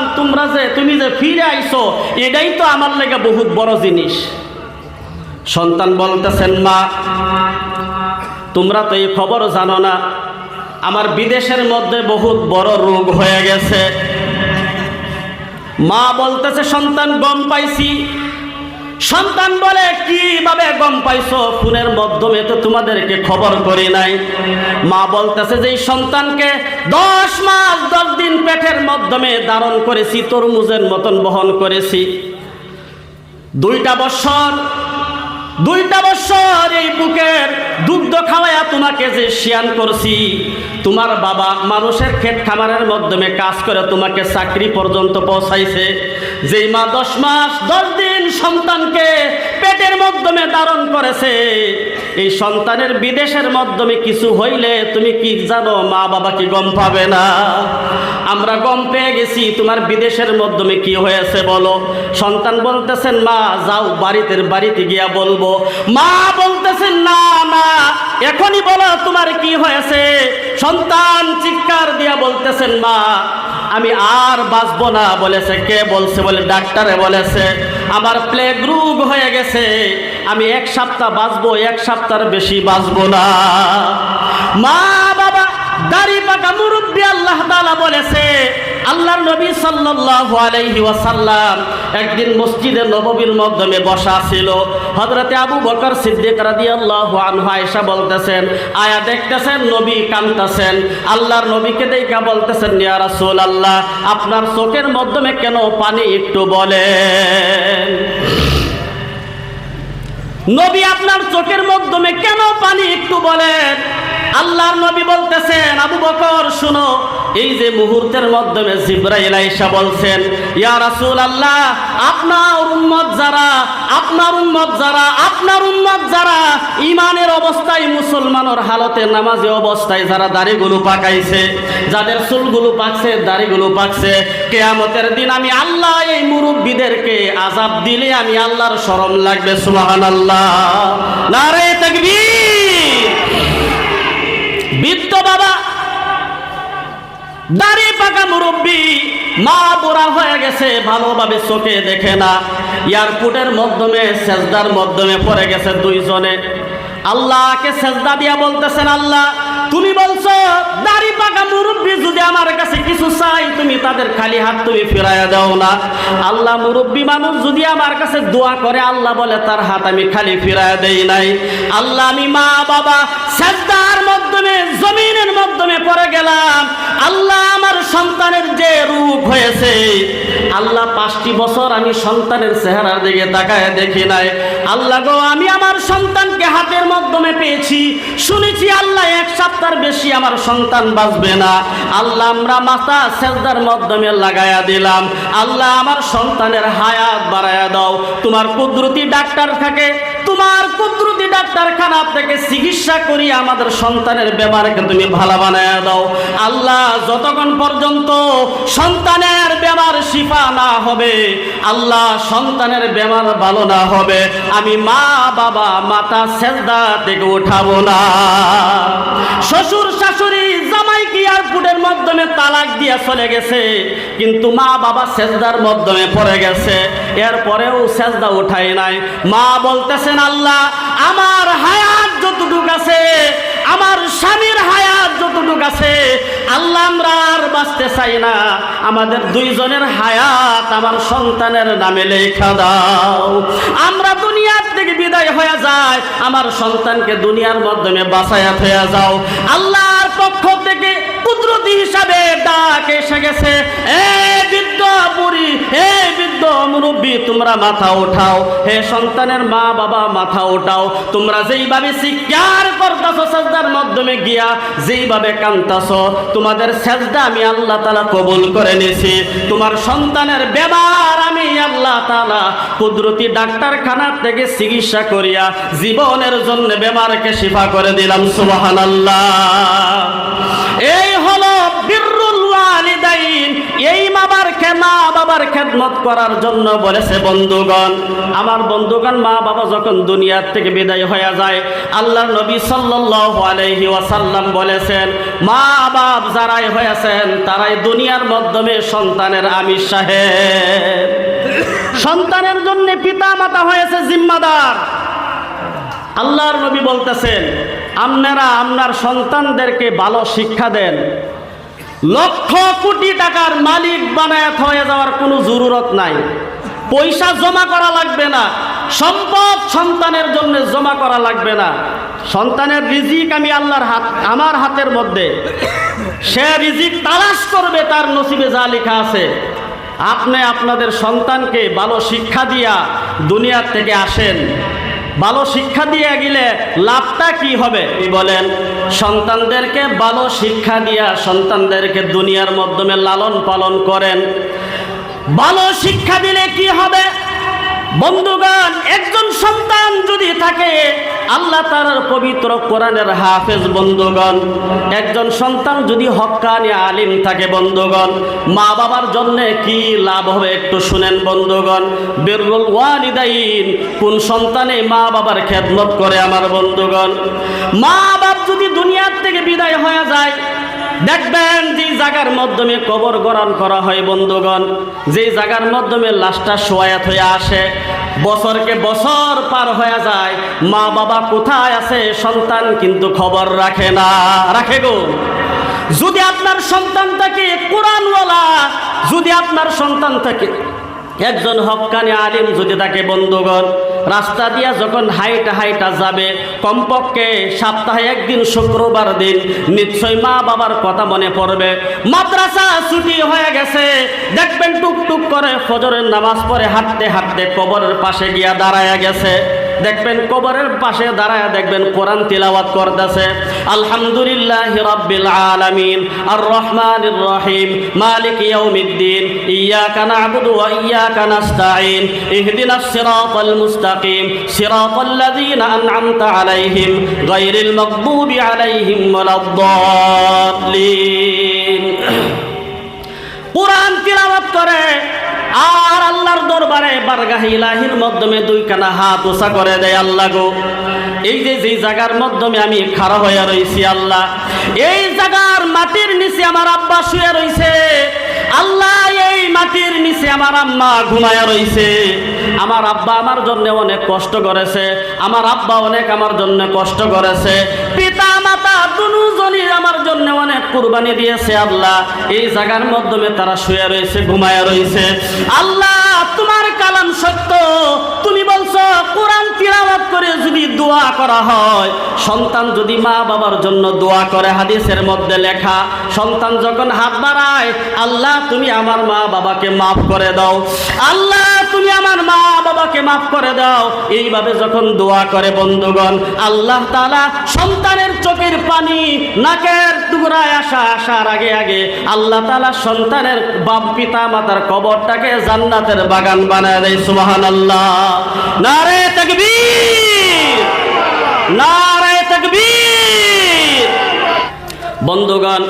তুমি যে ফিরে আইছো, এটাই তো আমার লেগে বহুত বড় জিনিস। সন্তান বলতেছেন, মা তোমরা তো এই খবর জানো না, আমার বিদেশের মধ্যে বহুত বড় রোগ হয়ে গেছে। মা বলতেছে, সন্তান গম পাইছি। সন্তান বলে, কিভাবে গম পাইছো? ফোনের মাধ্যমে তো তোমাদেরকে খবর করি নাই। মা বলতেছে যে এই সন্তানকে 10 মাস 10 দিন পেটের মাধ্যমে ধারণ করেছি, তরমুজের মতন বহন করেছি। 2টা বছর এই বুকের দুগ্ধ খাওয়ায়া তোমার তোমাকে যে শিয়ান করছি, তোমার বাবা মানুষের ক্ষেত খামারের মাধ্যমে কাজ করে তোমাকে চাকরি পর্যন্ত পৌঁছাইছে, যেই মা 10 মাস 10 দিন সন্তানকে পেটের মাধ্যমে ধারণ করেছে, এই সন্তানের বিদেশের মাধ্যমে কিছু হইলে তুমি কি জানো মা বাবা কি গম পাবে না? আমরা গম পেয়ে গেছি তোমার বিদেশের মাধ্যমে কি হয়েছে বলো। সন্তান বলতেছেন মা যাও বাড়িতে গিয়া বলবো। মা বলতেছেন না না এখনই বলো তোমার কি হয়েছে। সন্তান চিৎকার দিয়া বলতেছেন মা আমি আর বাঁচবো না। বলেছে কে বলছে? বলে ডাক্তারে বলেছে আমার প্লেগ রোগ হয়ে গেছে, আমি 1 সপ্তাহ বাঁচবো, 1 সপ্তাহের বেশি বাঁচবো না। মা বাবা দাড়ি পাকা মুরব্বী আল্লাহ তাআলা বলেছে, আল্লাহর নবী সাল্লাল্লাহু আলাইহি ওয়াসাল্লাম একদিন মসজিদে নববীর মাধ্যমে বসা ছিল। হযরতে আবু বকর সিদ্দিক রাদিয়াল্লাহু আনহু আয়েশা বলতেছেন আয়া দেখতেছেন নবী কাঁদতেছেন, আল্লাহর নবীকে দেখা বলতেছেন ইয়া রাসূলুল্লাহ আপনার চোখের মাধ্যমে কেন পানি একটু বলেন। নবী আপনার চোখের মাধ্যমে কেন পানি একটু বলেন। আল্লাহর নবী বলতেছেন আবু বকর শুনো, এই যে মুহূর্তের মাধ্যমে জিবরাইল আয়েশা বলছেন ইয়া রাসূলুল্লাহ আপনার উম্মত যারা ঈমানের অবস্থায় মুসলমানের হালতে নামাজি অবস্থায় যারা দাড়িগুলো পাকাইছে, যাদের চুলগুলো পাকছে দাড়িগুলো পাকছে, কিয়ামতের দিন আমি আল্লাহ এই মুরব্বিদেরকে আযাব দিলে আমি আল্লাহর শরম লাগবে। সুবহানাল্লাহ, নারে তাকবীর। বৃদ্ধ বাবা দাড়ি পাকা মুরব্বী, মা বুড়া হয়ে গেছে, ভালোভাবে চোখে দেখে না, এয়ারপোর্টের মাধ্যমে সেজদার মাধ্যমে পড়ে গেছে দুইজনে। আল্লাহকে সেজদা দিয়া বলতেছেন আল্লাহ তুমি বলছো দাড়ি পাকা মুরব্বী যদি আমার কাছে কিছু চাই তুমি তাদের খালি হাত তুমি ফিরাইয়া দাও না। আল্লাহ মুরব্বী মানুষ যদি আমার কাছে দোয়া করে আল্লাহ বলে তার হাত আমি খালি ফিরাইয়া দেই নাই। আল্লাহ আমি মা বাবা সেজদার মাধ্যমে জমিনের মাধ্যমে পড়ে গেলাম। আল্লাহ আমার সন্তানের যে রূপ হয়েছে আল্লাহ 5টি বছর আমি সন্তানের চেহারার দিকে তাকায় দেখি নাই। আল্লাহ গো আমি আমার সন্তানকে হাতের মাধ্যমে পেয়েছি, শুনেছি আল্লাহ 1 সপ্তাহের বেশি আমার সন্তান বাঁচবে না। আল্লাহ আমরা মাথা সেজদার মাধ্যমে লাগায়া দিলাম। আল্লাহ আমার সন্তানের হায়াত বাড়ায়া দাও। তোমার কুদরতি ডাক্তার থাকে, তোমার কুদরতি ডাক্তারখানা থেকে চিকিৎসা করি আমাদের সন্তানের বেমারকে তুমি ভালো বানায়া দাও। আল্লাহ যতক্ষণ পর্যন্ত সন্তানের বেমার শিফা না হবে, আল্লাহ সন্তানের বেমার ভালো না হবে, আমি মা বাবা মাথা সেজদা থেকে উঠাবো না। শ্বশুর শাশুড়ি জামাই কি এয়ারপোর্টের মাধ্যমে তালাক দিয়া চলে গেছে, কিন্তু মা বাবা সেজদার মাধ্যমে পড়ে গেছে, এরপরেও সেজদা উঠাই নাই। মা বলতেছেন আল্লাহ আমার হায়াত যতটুকু আছে, আমার স্বামীর হায়াত যতটুকু আছে, আল্লাহ আমরা আর বাঁচতে চাই না, আমাদের দুইজনের হায়াত আমার সন্তানের নামে লেখা দাও। আমরা দুনিয়ার থেকে বিদায় হয়ে যায়, আমার সন্তানকে দুনিয়ার মাধ্যমে বাঁচায়া হয়ে যাও। আল্লাহর পক্ষ থেকে কুদরতি হিসাবে ডাক এসে গেছে, এ বৃদ্ধ বুড়ি, হে বৃদ্ধ মুরব্বী তোমরা মাথা উঠাও, হে সন্তানের মা বাবা মাথা উঠাও। তোমরা যেইভাবে স্বীকার করতেছো সেজদার মাধ্যমে গিয়া, যেইভাবে কাঁদতেছো, তোমাদের সেজদা আমি আল্লাহ তাআলা কবুল করে নিয়েছি। তোমার সন্তানের বেমার আমি আল্লাহ তাআলা কুদরতি ডাক্তারখানা থেকে চিকিৎসা করিয়া জীবনের জন্য বেমারকে শিফা করে দিলাম। সুবহানাল্লাহ। এই হলো বিররুল ওয়ালিদাইন। এই মা বাবার খেদমত করার জন্য বলেছে বন্ধুগণ। আমার বন্ধুগণ, মা বাবা যখন দুনিয়ার থেকে বিদায় হয়ে যায়, আল্লাহর নবী সাল্লাল্লাহু আলাইহি ওয়াসাল্লাম বলেছেন মা বাপ যারাই হয়েছেন তারাই দুনিয়ার মাধ্যমে সন্তানের আমির সাহেব। সন্তানের জন্য পিতা মাতা হয়েছে জিম্মাদার। আল্লাহর নবী বলতেছেন আপনারা আপনার সন্তানদেরকে ভালো শিক্ষা দেন, লক্ষ কোটি টাকার মালিক বানায় হয়ে যাওয়ার কোনো জরুরত নাই, পয়সা জমা করা লাগবে না, সম্পদ সন্তানের জন্য জমা করা লাগবে না। সন্তানের রিজিক আমি আল্লাহর আমার হাতের মধ্যে, সে রিজিক তালাশ করবে, তার নসিবে যা লেখা আছে। আপনি আপনাদের সন্তানকে ভালো শিক্ষা দিয়া দুনিয়ার থেকে আসেন, ভালো শিক্ষা দিয়ে গেলে লাভটা কি হবে বলেন? সন্তানদেরকে ভালো শিক্ষা দিয়া সন্তানদেরকে দুনিয়ার মাধ্যমে লালন পালন করেন। ভালো শিক্ষা দিলে কি হবে বন্ধুগণ? একজন সন্তান যদি থাকে আল্লাহ তাআলার পবিত্র কোরআনের হাফেজ বন্ধুগণ, একজন সন্তান যদি হক্কানি আলিম থাকে বন্ধুগণ, মা বাবার জন্য কি লাভ হবে একটু শুনেন বন্ধুগণ। বিররুল ওয়ালিদাইন, কোন সন্তানে মা বাবার খেদমত করে আমার বন্ধুগণ? মা বাপ যদি দুনিয়ার থেকে বিদায় হয়ে যায়, দেখবেন যে জায়গার মাধ্যমে কবর গড়ান করা হয় বন্ধুগণ, যে জায়গার মাধ্যমে লাশটা শোয়ায়াত হয়ে আসে, বছরকে বছর পার হয়ে যায়, মা বাবা কোথায় আছে সন্তান কিন্তু খবর রাখে না। রাখে গো? যদি আপনার সন্তান থাকে কোরআনওয়ালা, যদি আপনার সন্তান থাকে একজন হক্কানি আলিম যদি তাকে বন্ধুগণ, রাস্তা দিয়া যখন হাইটা যাবে, কমপক্ষে সপ্তাহে একদিন শুক্রবার দিন নিশ্চয় মা বাবার কথা মনে পড়বে। মাদ্রাসা ছুটি হয়ে গেছে, দেখবেন টুকটুক করে ফজরের নামাজ পড়ে হাঁটতে হাঁটতে কবরের পাশে গিয়া দাঁড়ায়া গেছে, দেখবেন কবরের পাশে দাঁড়ায় দেখবেন কোরআন তিলাওয়াত করতেছে। আলহামদুলিল্লাহি রাব্বিল আলামিন আর রহমানির রহিম মালিক ইয়াউমিদ্দিন ইয়্যাকা না'বুদু ওয়া ইয়্যাকা নাস্তাঈন ইহদিনাস সিরাতাল মুস্তাকিম সিরাতাল্লাযীনা আন'আমতা আলাইহিম গায়রিল মাগদুবি আলাইহিম ওয়ালাদ-দাল্লিন। কোরআন তিলাওয়াত করে আর আল্লাহর দরবারে বারগাহে ইলাহির মাধ্যমে দুইখানা হাত উঁচা করে দেয়। আল্লাহ গো, এই যে জায়গার মাধ্যমে আমি খাড়া হয়ে রইছি, আল্লাহ এই জায়গার মাটির নিচে আমার আব্বা শুয়ে রইছে, আল্লাহ এই মাটির নিচে আমার আম্মা ঘুমায়া রইছে, আমার আব্বা আমার জন্য অনেক কষ্ট করেছে, আমার আব্বা অনেক আমার জন্য কষ্ট করেছে, পিতা মাতা দুজনই আমার জন্য অনেক কুরবানি দিয়েছে। আল্লাহ এই জায়গার মাধ্যমে তারা শুয়ে রয়েছে, ঘুমায়া রয়েছে। আল্লাহ তোমার কালাম সত্য, তুমি বলছো কোরআন তিলাওয়াত করে যদি দোয়া করা হয়, সন্তান যদি মা বাবার জন্য দোয়া করে, হাদিসের মধ্যে লেখা, সন্তান যখন হাত বাড়ায়, আল্লাহ তুমি আমার মা বাবাকে মাফ করে দাও, আল্লাহ তুমি আমার মা বাবাকে মাফ করে দাও, এইভাবে যখন দোয়া করে বন্ধুগণ, আল্লাহ তাআলা সন্তানের চোখের পানি নাকের টুকরায় আসার আগে আগে আল্লাহ তাআলা সন্তানের বাপ পিতা মাতার কবরটাকে জান্নাতের বাগান বানায় দেয়। সুবহানাল্লাহ, নারে তাকবীর, নারে তাকবীর। বন্ধুগণ,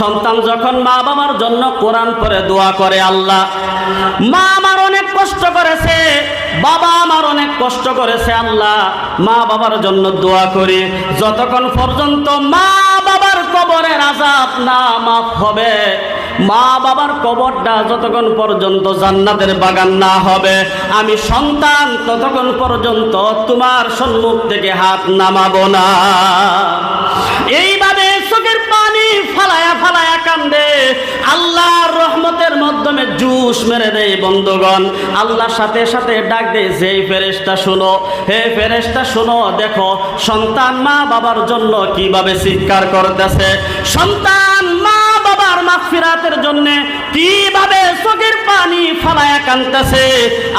সন্তান যখন মা বাবার জন্য কোরআন পড়ে দোয়া করে, আল্লাহ মা আমার অনেক কষ্ট করেছে, বাবা আমার অনেক কষ্ট করেছে, আল্লাহ মা বাবার জন্য দোয়া করি, যতক্ষণ পর্যন্ত মা বাবার কবরের আযাব না মাফ হবে, মা বাবার কবরটা যতক্ষণ পর্যন্ত জান্নাতের বাগান না হবে, আমি সন্তান ততক্ষণ পর্যন্ত তোমার সম্মুখ থেকে হাত নামাবো না। এইভাবে চোখের পানি ফালায়া ফালায়া কান্দে, আল্লাহর রহমতের মাধ্যমে জুস মেরে দেয় বন্ধুগণ। আল্লাহর সাথে সাথে ডাক দেয়, যে ফেরেশতা শোনো, হে ফেরেশতা শোনো, দেখো সন্তান মা বাবার জন্য কিভাবে চিৎকার করতেছে, সন্তান মা বাবার মাগফিরাতের জন্য কিভাবে চোখের পানি ফালায়া কাঁদতেছে,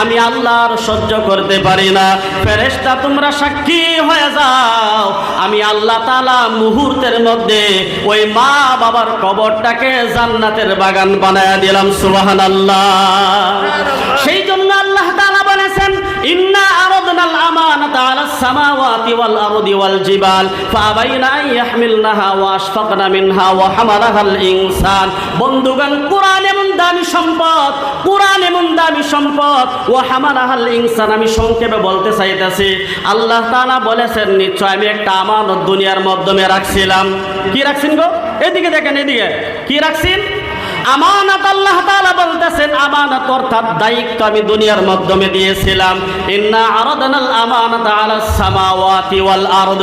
আমি আল্লাহর সহ্য করতে পারি না। ফেরেশতা তোমরা সাক্ষী হয়ে যাও, আমি আল্লাহ তাআলা মুহূর্তের মধ্যে ওই মা বাবার কবরটাকে জান্নাতের বাগান বানায়া দিলাম। সুবহানাল্লাহ। সেই জন্য আল্লাহ তাআলা বলেছেন, ইন্না আরাদনাল আমানাতা আলাস সামাওয়াতি ওয়াল আরদি ওয়াল জিবাল ফাআবাইনা আন ইয়াহমিলনাহা ওয়া আশফাকনা মিনহা ওয়া হামালাহাল ইনসান। বন্ধুগণ, কোরআন এমন দামি সম্পদ, কোরআন এমন দামি সম্পদ, ওয়া হামালাহাল ইনসান। আমি সংক্ষেপে বলতে চাইতেছি, আল্লাহ তাআলা বলেছেন, নিশ্চয় আমি একটা আমানত দুনিয়ার মাধ্যমে রাখছিলাম। কি রাখছেন গো? এদিকে দেখেন, এদিকে কি রাখছেন? আমানত। আল্লাহ তাআলা বলতেছেন আমানত অর্থাৎ দায়িত্ব আমি দুনিয়ার মাধ্যমে দিয়েছিলাম। ইন্না আরাদনাল আমানাতা আলাস সামাওয়াতি ওয়াল আরদ।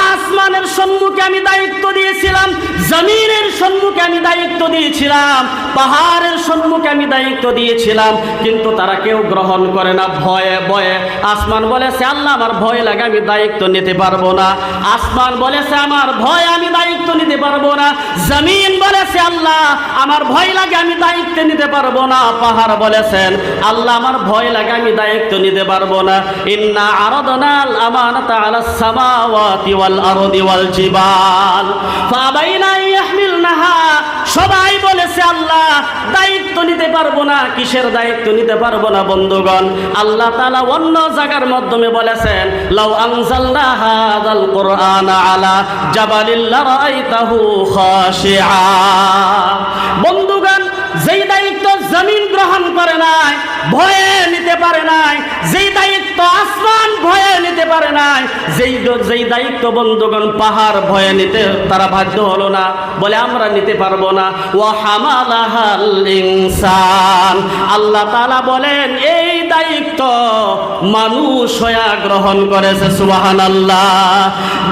আসমানের সম্মুখে আমি দায়িত্ব দিয়েছিলাম, জমিনের সম্মুখে আমি দায়িত্ব দিয়েছিলাম, পাহাড়ের সম্মুখে আমি দায়িত্ব দিয়েছিলাম, কিন্তু তারা কেউ গ্রহণ করে না। ভয়ে ভয়ে আসমান বলেছে, আল্লাহ আমার ভয় লাগে, আমি দায়িত্ব নিতে পারবো না। আসমান বলেছে, আমার ভয়, আমি দায়িত্ব নিতে পারবো না। জমিন বলেছে, আল্লাহ আমার ভয় লাগে আমি দায়িত্ব নিতে পারবো না। পাহাড় বলেছেন আল্লাহ আমার ভয় লাগে আমি দায়িত্ব নিতে পারবো না। ইন্না আরাদনাল আমানাতা আলাস সামাওয়াতি ওয়াল আরদি ওয়াল জিবাল ফাবাইনা ইয়াহমিলনাহা। সবাই বলেছে আল্লাহ দায়িত্ব নিতে পারবো না। কিসের দায়িত্ব নিতে পারবো না বন্ধুগণ? আল্লাহ তাআলা অন্য জায়গার মাধ্যমে বলেছেন লাউ আনজালনা হাযাল কুরআনা আলা জাবালিল লারাইতাহু খাশিআ। বন্ধুগণ, যেই দায়িত্ব জমিন গ্রহণ করে নাই, ভয়ে নিতে পারে নাই, যেই দায়িত্ব আসমান ভয়ে নিতে পারে নাই, যেই দায়িত্ব বন্ধুগণ পাহাড় ভয়ে নিতে তারা বাধ্য হলো না, বলে আমরা নিতে পারবো না। ওয়া হামালাহাল ইনসান, আল্লাহ তাআলা বলেন এই দায়িত্ব মানুষ হয়ে গ্রহণ করেছে। সুবহানাল্লাহ।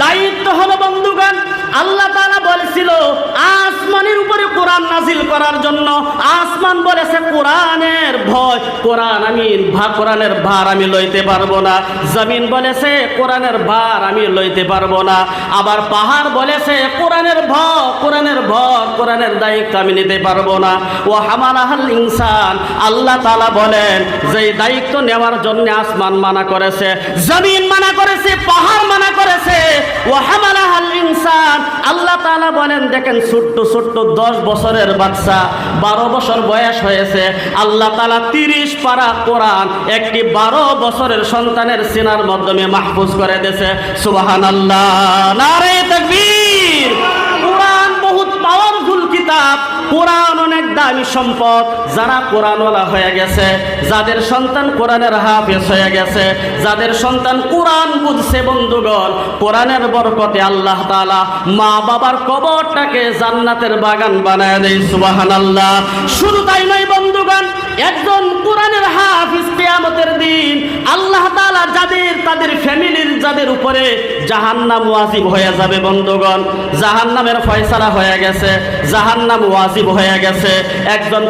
দায়িত্ব হলো বন্ধুগণ, আল্লাহ তাআলা বলেছিল আসমানের উপরে কোরআন নাজিল করার জন্য। আসমান বলেছে কোরআনের ভয়, কোরআনের ভার আমি লইতে পারবো না। জমিন বলেছে কোরআনের ভার আমি লইতে পারবো না। আবার পাহাড় বলেছে কোরআনের দায়িত্ব আমি নিতে পারবো না। ও হামালাহাল ইনসান, আল্লাহ তাআলা বলেন যেই দায়িত্ব নেওয়ার জন্য আসমান মানা করেছে, জমিন মানা করেছে, পাহাড় মানা করেছে। ও হামালাহাল ইনসান, আল্লাহ তাআলা বলেন দেখেন ছোট্ট 10 বছরের বাচ্চা, 12 বছর বয়স হয়েছে, আল্লাহ তাআলা 30 পারা কোরআন একটি 12 বছরের সন্তানের সিনার মাধ্যমে মাহফুজ করে দিয়েছে। সুবহানাল্লাহ, নারে তাকবীর। কোরআন বহুত পাওয়ারফুল কিতাব, কোরআন অনেক দামি সম্পদ। যারা কোরআনওয়ালা হয়ে গেছে, যাদের সন্তান কোরআনের হাফেজ হয়ে গেছে, যাদের সন্তান কোরআন বুঝছে বন্ধুগণ, কোরআনের বরকতে আল্লাহ তাআলা মা বাবার কবরটাকে জান্নাতের বাগান বানায় দেয়। সুবহানাল্লাহ। শুধু তাই নয় বন্ধুগণ, একজন কোরআনের হাফেজ কিয়ামতের দিন আল্লাহ তাআলা তাদের ফ্যামিলির যাদের উপরে জাহান্নাম ওয়াজিব হয়ে যাবে বন্ধুগণ, জাহান্নামের ফয়সালা হয়ে গেছে, জাহান্নাম ওয়াজিব হয়ে গেছে। একজন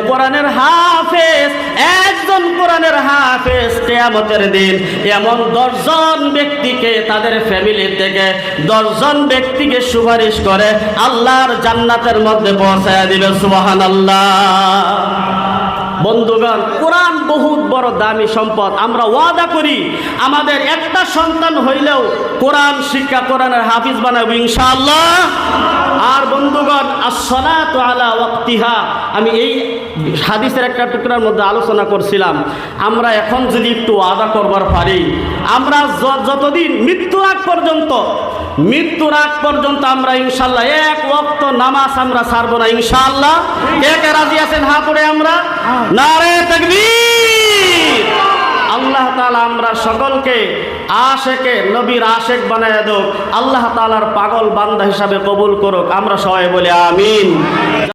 কোরআনের হাফেজ কিয়ামতের দিন এমন 10 জন ব্যক্তিকে তাদের ফ্যামিলি থেকে 10 জন ব্যক্তিকে সুপারিশ করে আল্লাহর জান্নাতের মধ্যে পৌঁছায় দিবে। সুবহানাল্লাহ। বন্ধুগণ, কোরআন বহুত বড় দামি সম্পদ। আমরা ওয়াদা করি আমাদের একটা সন্তান হইলেও কোরআন শিক্ষা, কোরআনের হাফিজ বানাবো ইনশাআল্লাহ। আর বন্ধুগণ, আসসালাতু আলা ওয়াক্তিহা, আমি এই হাদিসের একটা টুকরার মধ্যে আলোচনা করছিলাম। আমরা এখন যদি একটু ওয়াদা করবার পারি, আমরা যতদিন মৃত্যুর আগ পর্যন্ত আমরা ইনশাআল্লাহ এক ওয়াক্ত নামাজ আমরা ছাড়বো না ইনশাআল্লাহ। কে রাজি আছেন হাত উঠে আমরা? নারে তাকবীর। আল্লাহ তাআলা আমরা সকলকে নবীর আশেক বানায় দেব। আল্লাহ তাআলার পাগল বান্দা হিসাবে কবুল করুক। আমরা সবাই বলি আমিন।